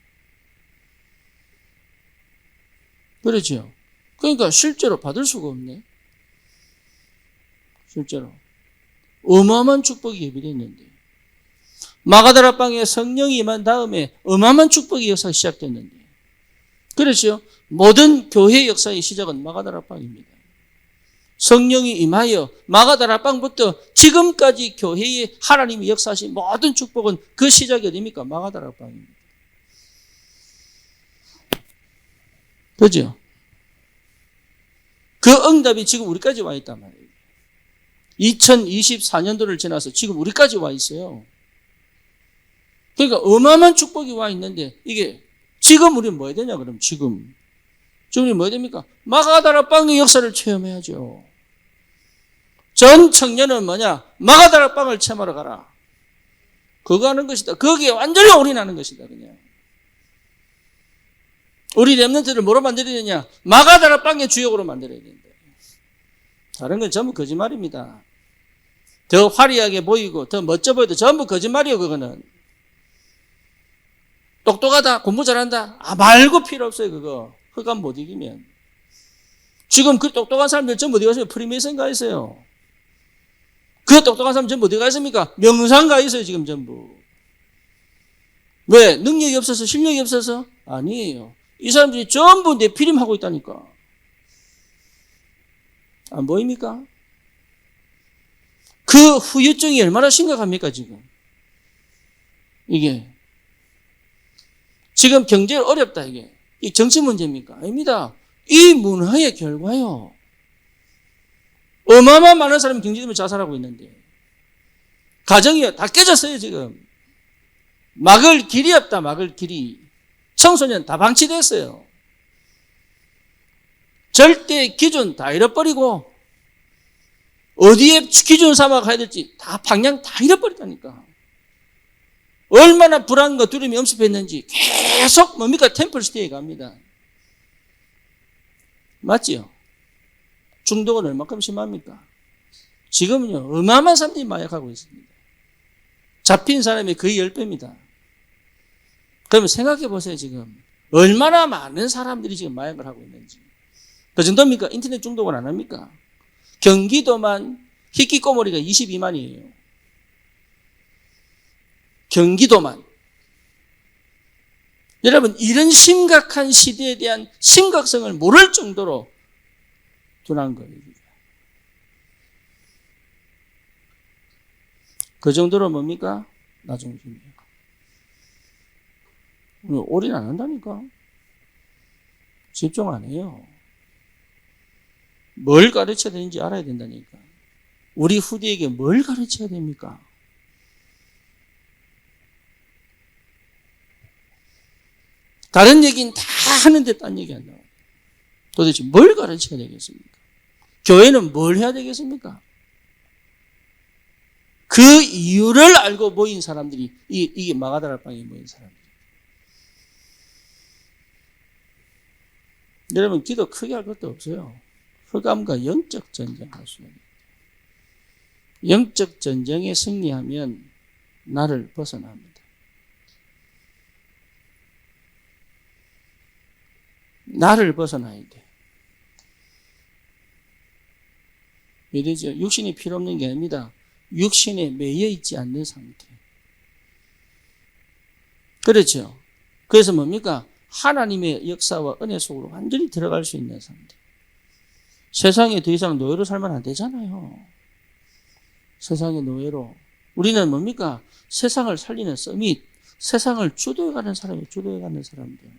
그렇죠? 그러니까 실제로 받을 수가 없네. 실제로. 어마어마한 축복이 예비되어 있는데. 마가다락방에 성령이 임한 다음에 어마어마한 축복의 역사가 시작됐는데. 그렇죠? 모든 교회 역사의 시작은 마가다락방입니다. 성령이 임하여 마가다락방부터 지금까지 교회에 하나님이 역사하신 모든 축복은 그 시작이 어디입니까? 마가다락방입니다. 그죠? 그 응답이 지금 우리까지 와 있단 말이에요. 2024년도를 지나서 지금 우리까지 와 있어요. 그러니까 어마어마한 축복이 와 있는데 이게 지금 우리는 뭐 해야 되냐 그럼 지금 우리 뭐 해야 됩니까? 마가다락방의 역사를 체험해야죠. 전 청년은 뭐냐? 마가다락방을 체험하러 가라. 그거 하는 것이다. 거기에 완전히 올인하는 것이다. 그냥. 우리 렘넌트를 뭐로 만들어야 되냐? 마가다락방의 주역으로 만들어야 된다. 다른 건 전부 거짓말입니다. 더 화려하게 보이고 더 멋져 보여도 전부 거짓말이에요. 그거는. 똑똑하다, 공부 잘한다. 말고 필요 없어요. 그거. 흑암 못 이기면. 지금 그 똑똑한 사람들 전부 어디 가세요? 프리메이슨 가 있어요. 그 똑똑한 사람 전부 어디 가 있습니까? 명상 가 있어요. 지금 전부. 왜? 능력이 없어서? 실력이 없어서? 아니에요. 이 사람들이 전부 내피림 하고 있다니까. 안 보입니까? 그 후유증이 얼마나 심각합니까, 지금? 이게. 지금 경제가 어렵다, 이게. 이 정치 문제입니까? 아닙니다. 이 문화의 결과요. 어마어마한 많은 사람이 경제 때문에 자살하고 있는데. 가정이 다 깨졌어요, 지금. 막을 길이 없다, 막을 길이. 청소년 다 방치됐어요. 절대 기준 다 잃어버리고, 어디에 기준 삼아 가야 될지 다 방향 다 잃어버렸다니까. 얼마나 불안과 두려움이 엄습했는지 계속 뭡니까? 템플스테이에 갑니다. 맞지요? 중독은 얼마큼 심합니까? 지금은요, 어마어마한 사람들이 마약하고 있습니다. 잡힌 사람이 거의 10배입니다. 그러면 생각해 보세요, 지금. 얼마나 많은 사람들이 지금 마약을 하고 있는지. 그 정도입니까? 인터넷 중독을 안 합니까? 경기도만 희귀꼬머리가 22만이에요. 경기도만. 여러분, 이런 심각한 시대에 대한 심각성을 모를 정도로 둔한 거예요. 그 정도로 뭡니까? 나중심이에요. 올인 안 한다니까. 집중 안 해요. 뭘 가르쳐야 되는지 알아야 된다니까. 우리 후대에게 뭘 가르쳐야 됩니까? 다른 얘기는 다 하는데 딴 얘기 안 나와요. 도대체 뭘 가르쳐야 되겠습니까? 교회는 뭘 해야 되겠습니까? 그 이유를 알고 모인 사람들이, 이게 마가다락방에 모인 사람들. 여러분, 기도 크게 할 것도 없어요. 흑암과 영적 전쟁할 수 있는. 영적 전쟁에 승리하면 나를 벗어납니다. 나를 벗어나야 돼. 왜 되죠? 육신이 필요 없는 게 아닙니다. 육신에 매여 있지 않는 상태. 그렇죠? 그래서 뭡니까? 하나님의 역사와 은혜 속으로 완전히 들어갈 수 있는 상태. 세상에 더 이상 노예로 살면 안 되잖아요. 세상의 노예로. 우리는 뭡니까? 세상을 살리는 서밋, 세상을 주도해가는 사람이 주도해가는 사람들.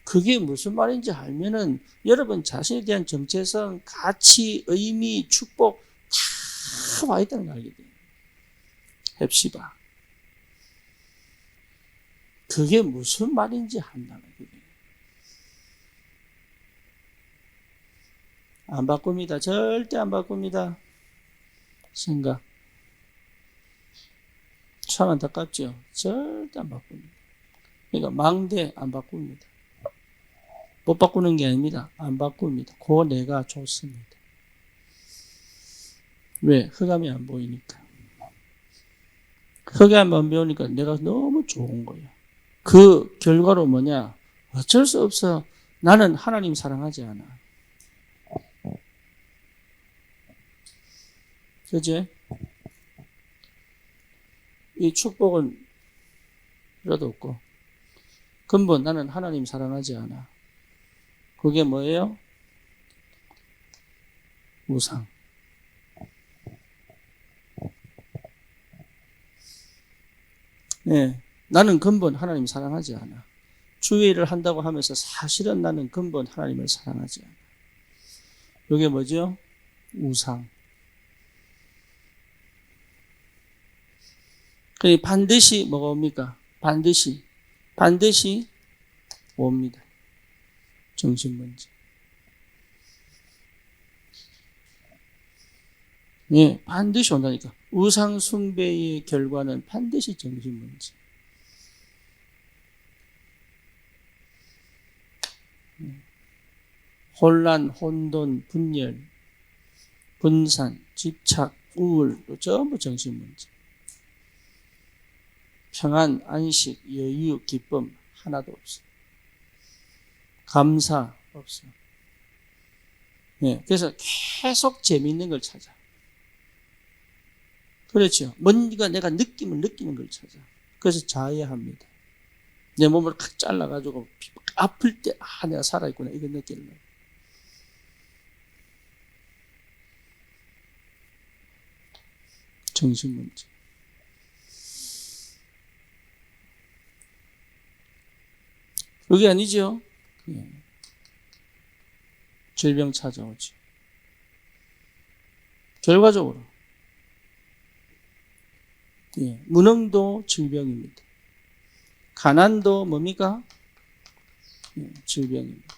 그게 무슨 말인지 알면은 여러분 자신에 대한 정체성, 가치, 의미, 축복 다 와 있다는 걸 알게 돼요. 헵시바. 그게 무슨 말인지 한다는 거예요. 안 바꿉니다. 절대 안 바꿉니다. 생각. 참 안타깝죠. 절대 안 바꿉니다. 그러니까 망대 안 바꿉니다. 못 바꾸는 게 아닙니다. 안 바꿉니다. 그 내가 좋습니다. 왜? 흑암이 안 보이니까. 흑암 안 보이니까 내가 너무 좋은 거예요. 그 결과로 뭐냐? 어쩔 수 없어. 나는 하나님 사랑하지 않아. 그치? 이 축복은 필요도 없고. 근본 나는 하나님 사랑하지 않아. 그게 뭐예요? 우상. 네, 나는 근본 하나님 사랑하지 않아. 주의를 한다고 하면서 사실은 나는 근본 하나님을 사랑하지 않아. 이게 뭐죠? 우상. 반드시 뭐가 옵니까? 반드시 옵니다. 정신문제. 예, 반드시 온다니까. 우상 숭배의 결과는 반드시 정신문제. 혼란, 혼돈, 분열, 분산, 집착, 우울, 전부 정신문제. 평안, 안식, 여유, 기쁨 하나도 없어. 감사 없어. 네, 그래서 계속 재미있는 걸 찾아. 그렇죠. 뭔가 내가 느낌을 느끼는 걸 찾아. 그래서 자해합니다. 내 몸을 칵 잘라가지고 아플 때 내가 살아있구나 이거 느끼려고. 정신문제. 그게 아니죠. 예. 질병 찾아오지. 결과적으로 예. 무능도 질병입니다. 가난도 뭡니까? 예. 질병입니다.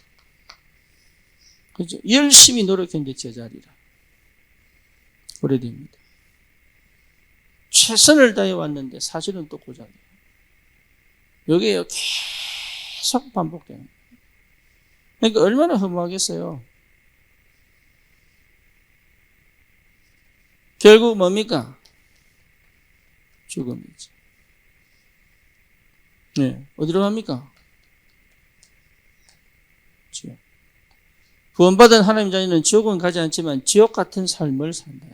그렇죠? 열심히 노력했는데 제자리라. 오래됩니다. 최선을 다해 왔는데 사실은 또 고장이에요. 여기에요. 계속 반복되는 거예요. 그러니까 얼마나 허무하겠어요. 결국 뭡니까? 죽음이지. 네. 어디로 갑니까? 지옥. 구원받은 하나님 자녀는 지옥은 가지 않지만 지옥 같은 삶을 산다.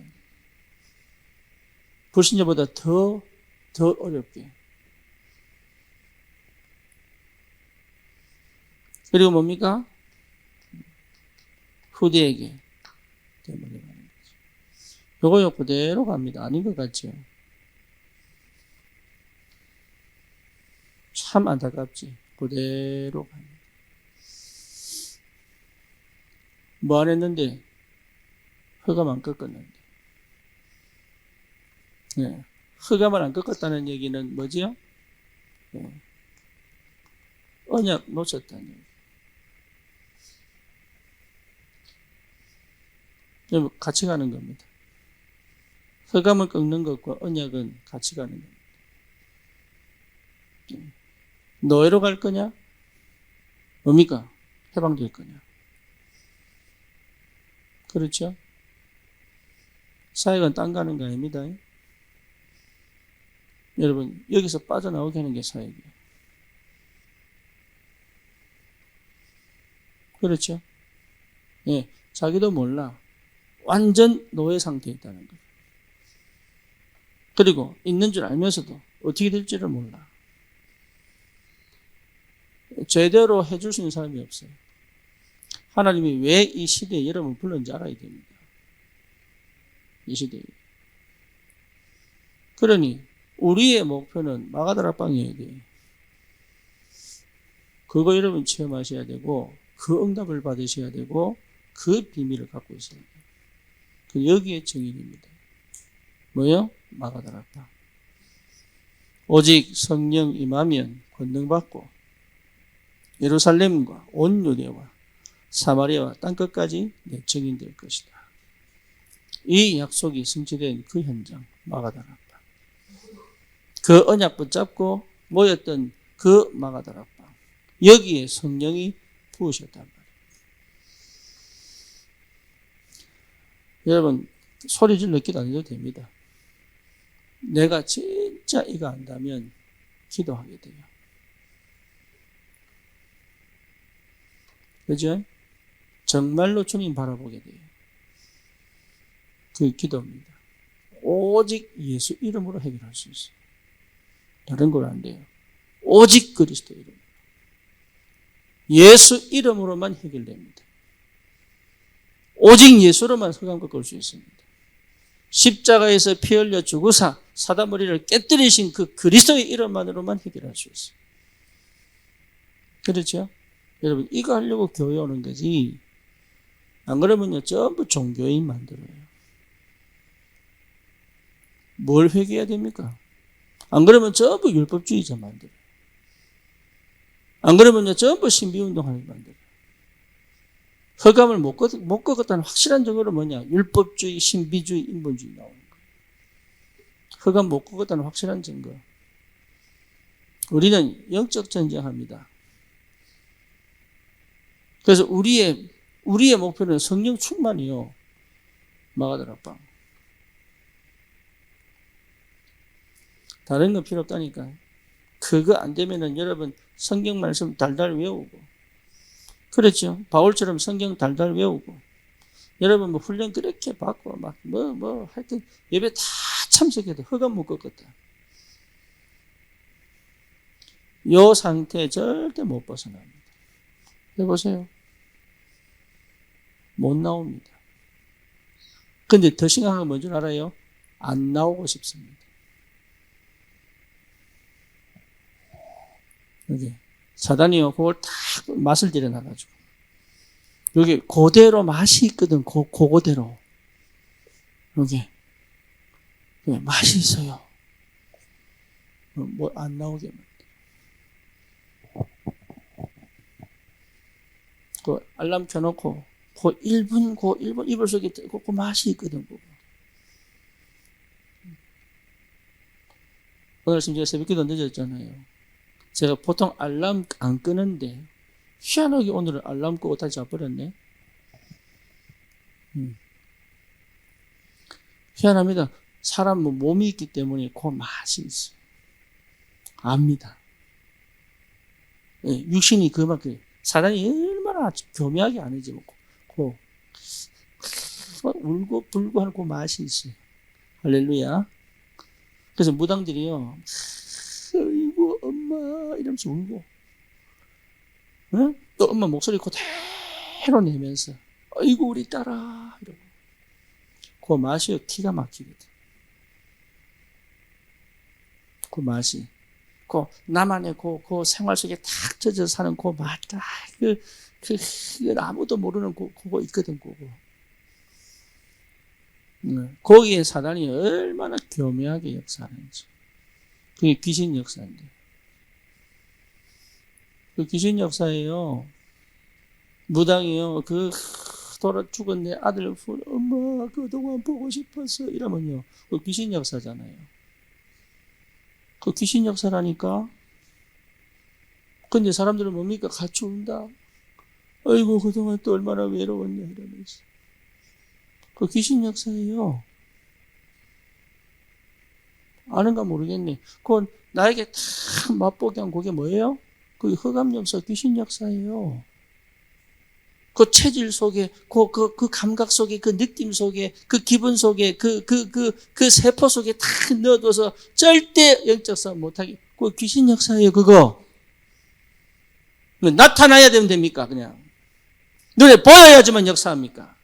불신자보다 더 어렵게. 그리고 뭡니까? 후대에게 때문에 가는 거죠. 요거요 그대로 갑니다. 아닌 것 같죠? 참 안타깝지. 그대로 갑니다. 뭐 안 했는데? 흑암 안 꺾었는데. 네. 흑암을 안 꺾었다는 얘기는 뭐지요? 네. 언약 놓쳤다는 얘기. 같이 가는 겁니다. 흑암을 꺾는 것과 언약은 같이 가는 겁니다. 노예로 갈 거냐? 뭡니까? 해방될 거냐? 그렇죠? 사역은 딴 가는 거 아닙니다. 여러분, 여기서 빠져나오게 하는 게 사역이에요. 그렇죠? 예, 자기도 몰라. 완전 노예 상태에 있다는 거예요. 그리고 있는 줄 알면서도 어떻게 될지를 몰라. 제대로 해줄 수 있는 사람이 없어요. 하나님이 왜 이 시대에 여러분 불렀는지 알아야 됩니다. 이 시대에. 그러니 우리의 목표는 마가다락방이어야 돼요. 그거 여러분 체험하셔야 되고 그 응답을 받으셔야 되고 그 비밀을 갖고 있어야 돼요. 그 여기에 증인입니다. 뭐요? 마가다락방. 오직 성령 임하면 권능받고 예루살렘과 온 유대와 사마리아와 땅끝까지 내 증인 될 것이다. 이 약속이 성취된 그 현장 마가다락방. 그 언약 붙잡고 모였던 그 마가다락방. 여기에 성령이 부으셨단 말이에요. 여러분 소리 질러 기도 안 해도 됩니다. 내가 진짜 이거 안다면 기도하게 돼요. 그죠? 정말로 주님 바라보게 돼요. 그 기도입니다. 오직 예수 이름으로 해결할 수 있어요. 다른 건 안 돼요. 오직 그리스도 이름. 예수 이름으로만 해결됩니다. 오직 예수로만 흑암과 끌 수 있습니다. 십자가에서 피 흘려 죽으사 사다머리를 깨뜨리신 그 그리스도의 이름만으로만 해결할 수 있어요. 그렇죠? 여러분, 이거 하려고 교회 오는 거지. 안 그러면요, 전부 종교인 만들어요. 뭘 회개해야 됩니까? 안 그러면 전부 율법주의자 만들어요. 안 그러면요, 전부 신비운동하는 만들어요. 흑암을 못 꺾었다는 확실한 증거로 뭐냐? 율법주의, 신비주의, 인본주의 나오는 거예요. 흑암 못 꺾었다는 확실한 증거. 우리는 영적 전쟁합니다. 그래서 우리의 목표는 성령 충만이요. 마가다락방. 다른 건 필요 없다니까. 그거 안 되면은 여러분 성경 말씀 달달 외우고. 그렇죠. 바울처럼 성경 달달 외우고. 여러분 뭐 훈련 그렇게 받고 막 하여튼 예배 다 참석해도 흑암 못 꺾었다. 요 상태 절대 못 벗어납니다. 해보세요. 못 나옵니다. 근데 더 심각한 건 뭔지 알아요? 안 나오고 싶습니다. 여기 사단이요, 그걸 다 맛을 들여놔가지고 여기 그대로 맛이 있거든. 그대로 여기 맛이 있어요. 뭐 안 나오게 만들어. 그 알람 켜놓고 그 1분 이불 속에 그 맛이 있거든. 그거. 오늘 지금 제가 새벽기도 늦었잖아요. 제가 보통 알람 안 끄는데 희한하게 오늘은 알람 끄고 다시 자버렸네. 희한합니다. 사람 몸이 있기 때문에 그 맛이 있어요. 압니다. 네, 육신이 그만큼 사단이 얼마나 교묘하게 안 해지 고 울고 불고 하는 그 맛이 있어요. 할렐루야. 그래서 무당들이요, 아이고 엄마 이러면서 울고, 응? 또 엄마 목소리 그대로 내면서 아이고 우리 딸아 이러고. 그 맛이 기가 막히거든. 그 맛이 그 나만의 그 생활 속에 탁 젖어 사는 그 맛, 그 아무도 모르는 그거 있거든. 그거. 거기에 사단이 얼마나 교묘하게 역사하는지. 그게 귀신 역사인데. 그 귀신 역사예요. 무당이요. 돌아 죽은 내 아들, 엄마, 그동안 보고 싶었어. 이러면요. 그 귀신 역사잖아요. 그 귀신 역사라니까. 근데 사람들은 뭡니까? 같이 운다. 아이고, 그동안 또 얼마나 외로웠냐. 이러면서. 그 귀신 역사예요. 아는가 모르겠네. 그건 나에게 다 맛보게 한 그게 뭐예요? 그 흑암 역사, 귀신 역사예요. 그 체질 속에, 그 감각 속에, 그 느낌 속에, 그 기분 속에, 그 세포 속에 다 넣어둬서 절대 영적 싸움 못하게. 그 귀신 역사예요, 그거. 나타나야 되면 됩니까, 그냥? 눈에 보여야지만 역사합니까?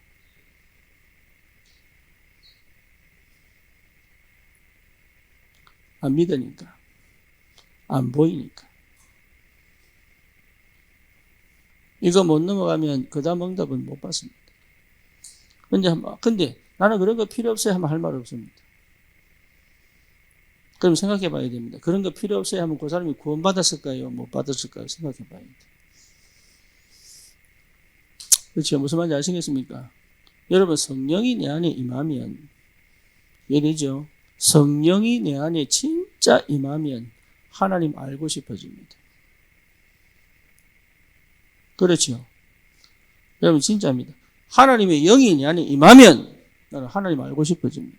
안 믿으니까. 안 보이니까. 이거 못 넘어가면 그 다음 응답은 못 받습니다. 근데 나는 그런 거 필요 없어요 하면 할 말 없습니다. 그럼 생각해 봐야 됩니다. 그런 거 필요 없어요 하면 그 사람이 구원받았을까요? 못 받았을까요? 생각해 봐야 됩니다. 그렇죠? 무슨 말인지 아시겠습니까? 여러분, 성령이 내 안에 임하면, 예리죠? 성령이 내 안에 진짜 임하면 하나님 알고 싶어집니다. 그렇죠? 여러분, 진짜입니다. 하나님의 영이 내 안에 임하면 나는 하나님 알고 싶어집니다.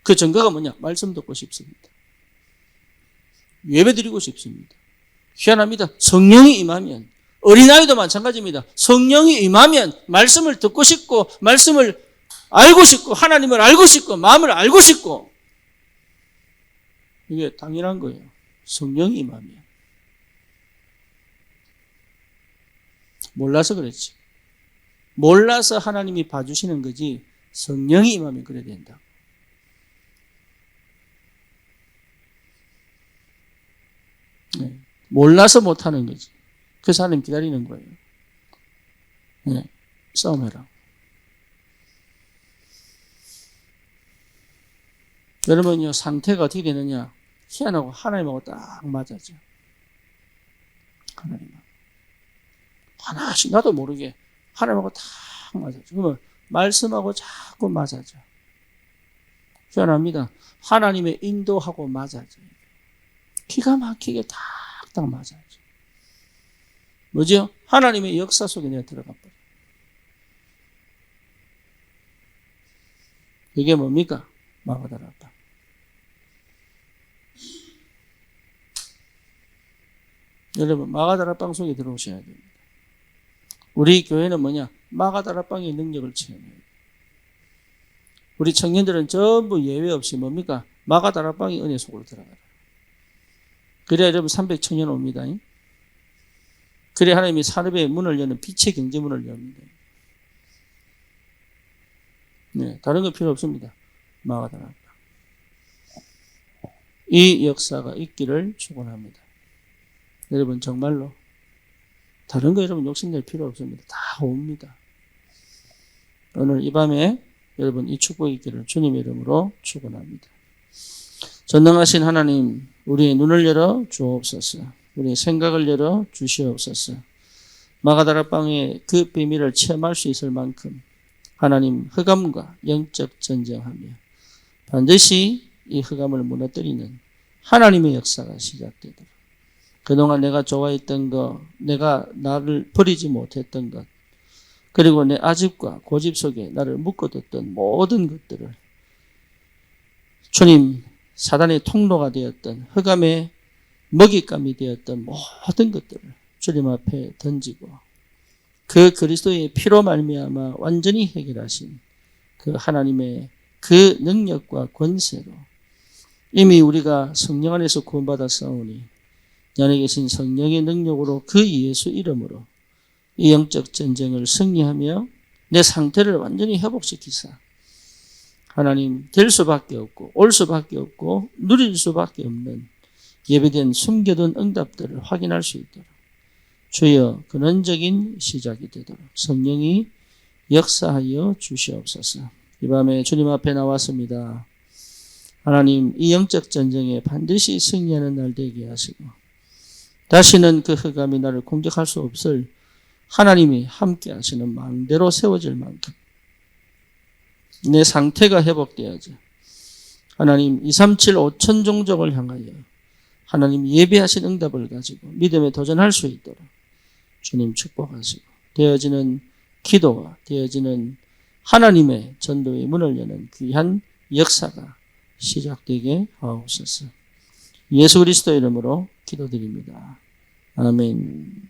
그 증거가 뭐냐? 말씀 듣고 싶습니다. 예배 드리고 싶습니다. 희한합니다. 성령이 임하면, 어린아이도 마찬가지입니다. 성령이 임하면 말씀을 듣고 싶고, 말씀을 알고 싶고, 하나님을 알고 싶고, 마음을 알고 싶고. 이게 당연한 거예요. 성령이 임하면. 몰라서 그랬지. 몰라서 하나님이 봐주시는 거지 성령이 임하면 그래야 된다. 네. 몰라서 못하는 거지. 그래서 하나님 기다리는 거예요. 네. 싸움해라. 여러분요, 상태가 어떻게 되느냐? 희한하고 하나님하고 딱 맞아져. 하나님하고. 하나씩 나도 모르게 하나님하고 딱 맞아져. 그러면 말씀하고 자꾸 맞아져. 희한합니다. 하나님의 인도하고 맞아져. 기가 막히게 딱 맞아져. 뭐죠? 하나님의 역사 속에 내가 들어가 버려. 이게 뭡니까? 마가다락방. 여러분, 마가다락방 속에 들어오셔야 됩니다. 우리 교회는 뭐냐? 마가다락방의 능력을 체험해요. 우리 청년들은 전부 예외 없이 뭡니까? 마가다락방의 은혜 속으로 들어가라. 그래야 여러분 300청년 옵니다. 그래야 하나님이 산업의 문을 여는 빛의 경제문을 엽니다. 네, 다른 거 필요 없습니다. 마가다락방. 이 역사가 있기를 축원합니다. 여러분 정말로 다른 거 여러분 욕심낼 필요 없습니다. 다 옵니다. 오늘 이 밤에 여러분 이 축복이 있기를 주님의 이름으로 축원합니다. 전능하신 하나님, 우리의 눈을 열어 주옵소서. 우리의 생각을 열어 주시옵소서. 마가다락방의 그 비밀을 체험할 수 있을 만큼 하나님 흑암과 영적 전쟁하며 반드시 이 흑암을 무너뜨리는 하나님의 역사가 시작되도록, 그동안 내가 좋아했던 것, 내가 나를 버리지 못했던 것, 그리고 내 아집과 고집 속에 나를 묶어뒀던 모든 것들을 주님, 사단의 통로가 되었던, 흑암의 먹잇감이 되었던 모든 것들을 주님 앞에 던지고 그 그리스도의 피로 말미암아 완전히 해결하신 그 하나님의 그 능력과 권세로 이미 우리가 성령 안에서 구원받아 싸우니 이 안에 계신 성령의 능력으로 그 예수 이름으로 이 영적 전쟁을 승리하며 내 상태를 완전히 회복시키사 하나님 될 수밖에 없고 올 수밖에 없고 누릴 수밖에 없는 예비된 숨겨둔 응답들을 확인할 수 있도록 주여 근원적인 시작이 되도록 성령이 역사하여 주시옵소서. 이 밤에 주님 앞에 나왔습니다. 하나님 이 영적 전쟁에 반드시 승리하는 날 되게 하시고 다시는 그 흑암이 나를 공격할 수 없을 하나님이 함께 하시는 망대로 세워질 만큼 내 상태가 회복되어져 하나님 237 5천 종족을 향하여 하나님 예비하신 응답을 가지고 믿음에 도전할 수 있도록 주님 축복하시고 되어지는 기도와 되어지는 하나님의 전도의 문을 여는 귀한 역사가 시작되게 하옵소서. 예수 그리스도 이름으로 기도드립니다. 아멘.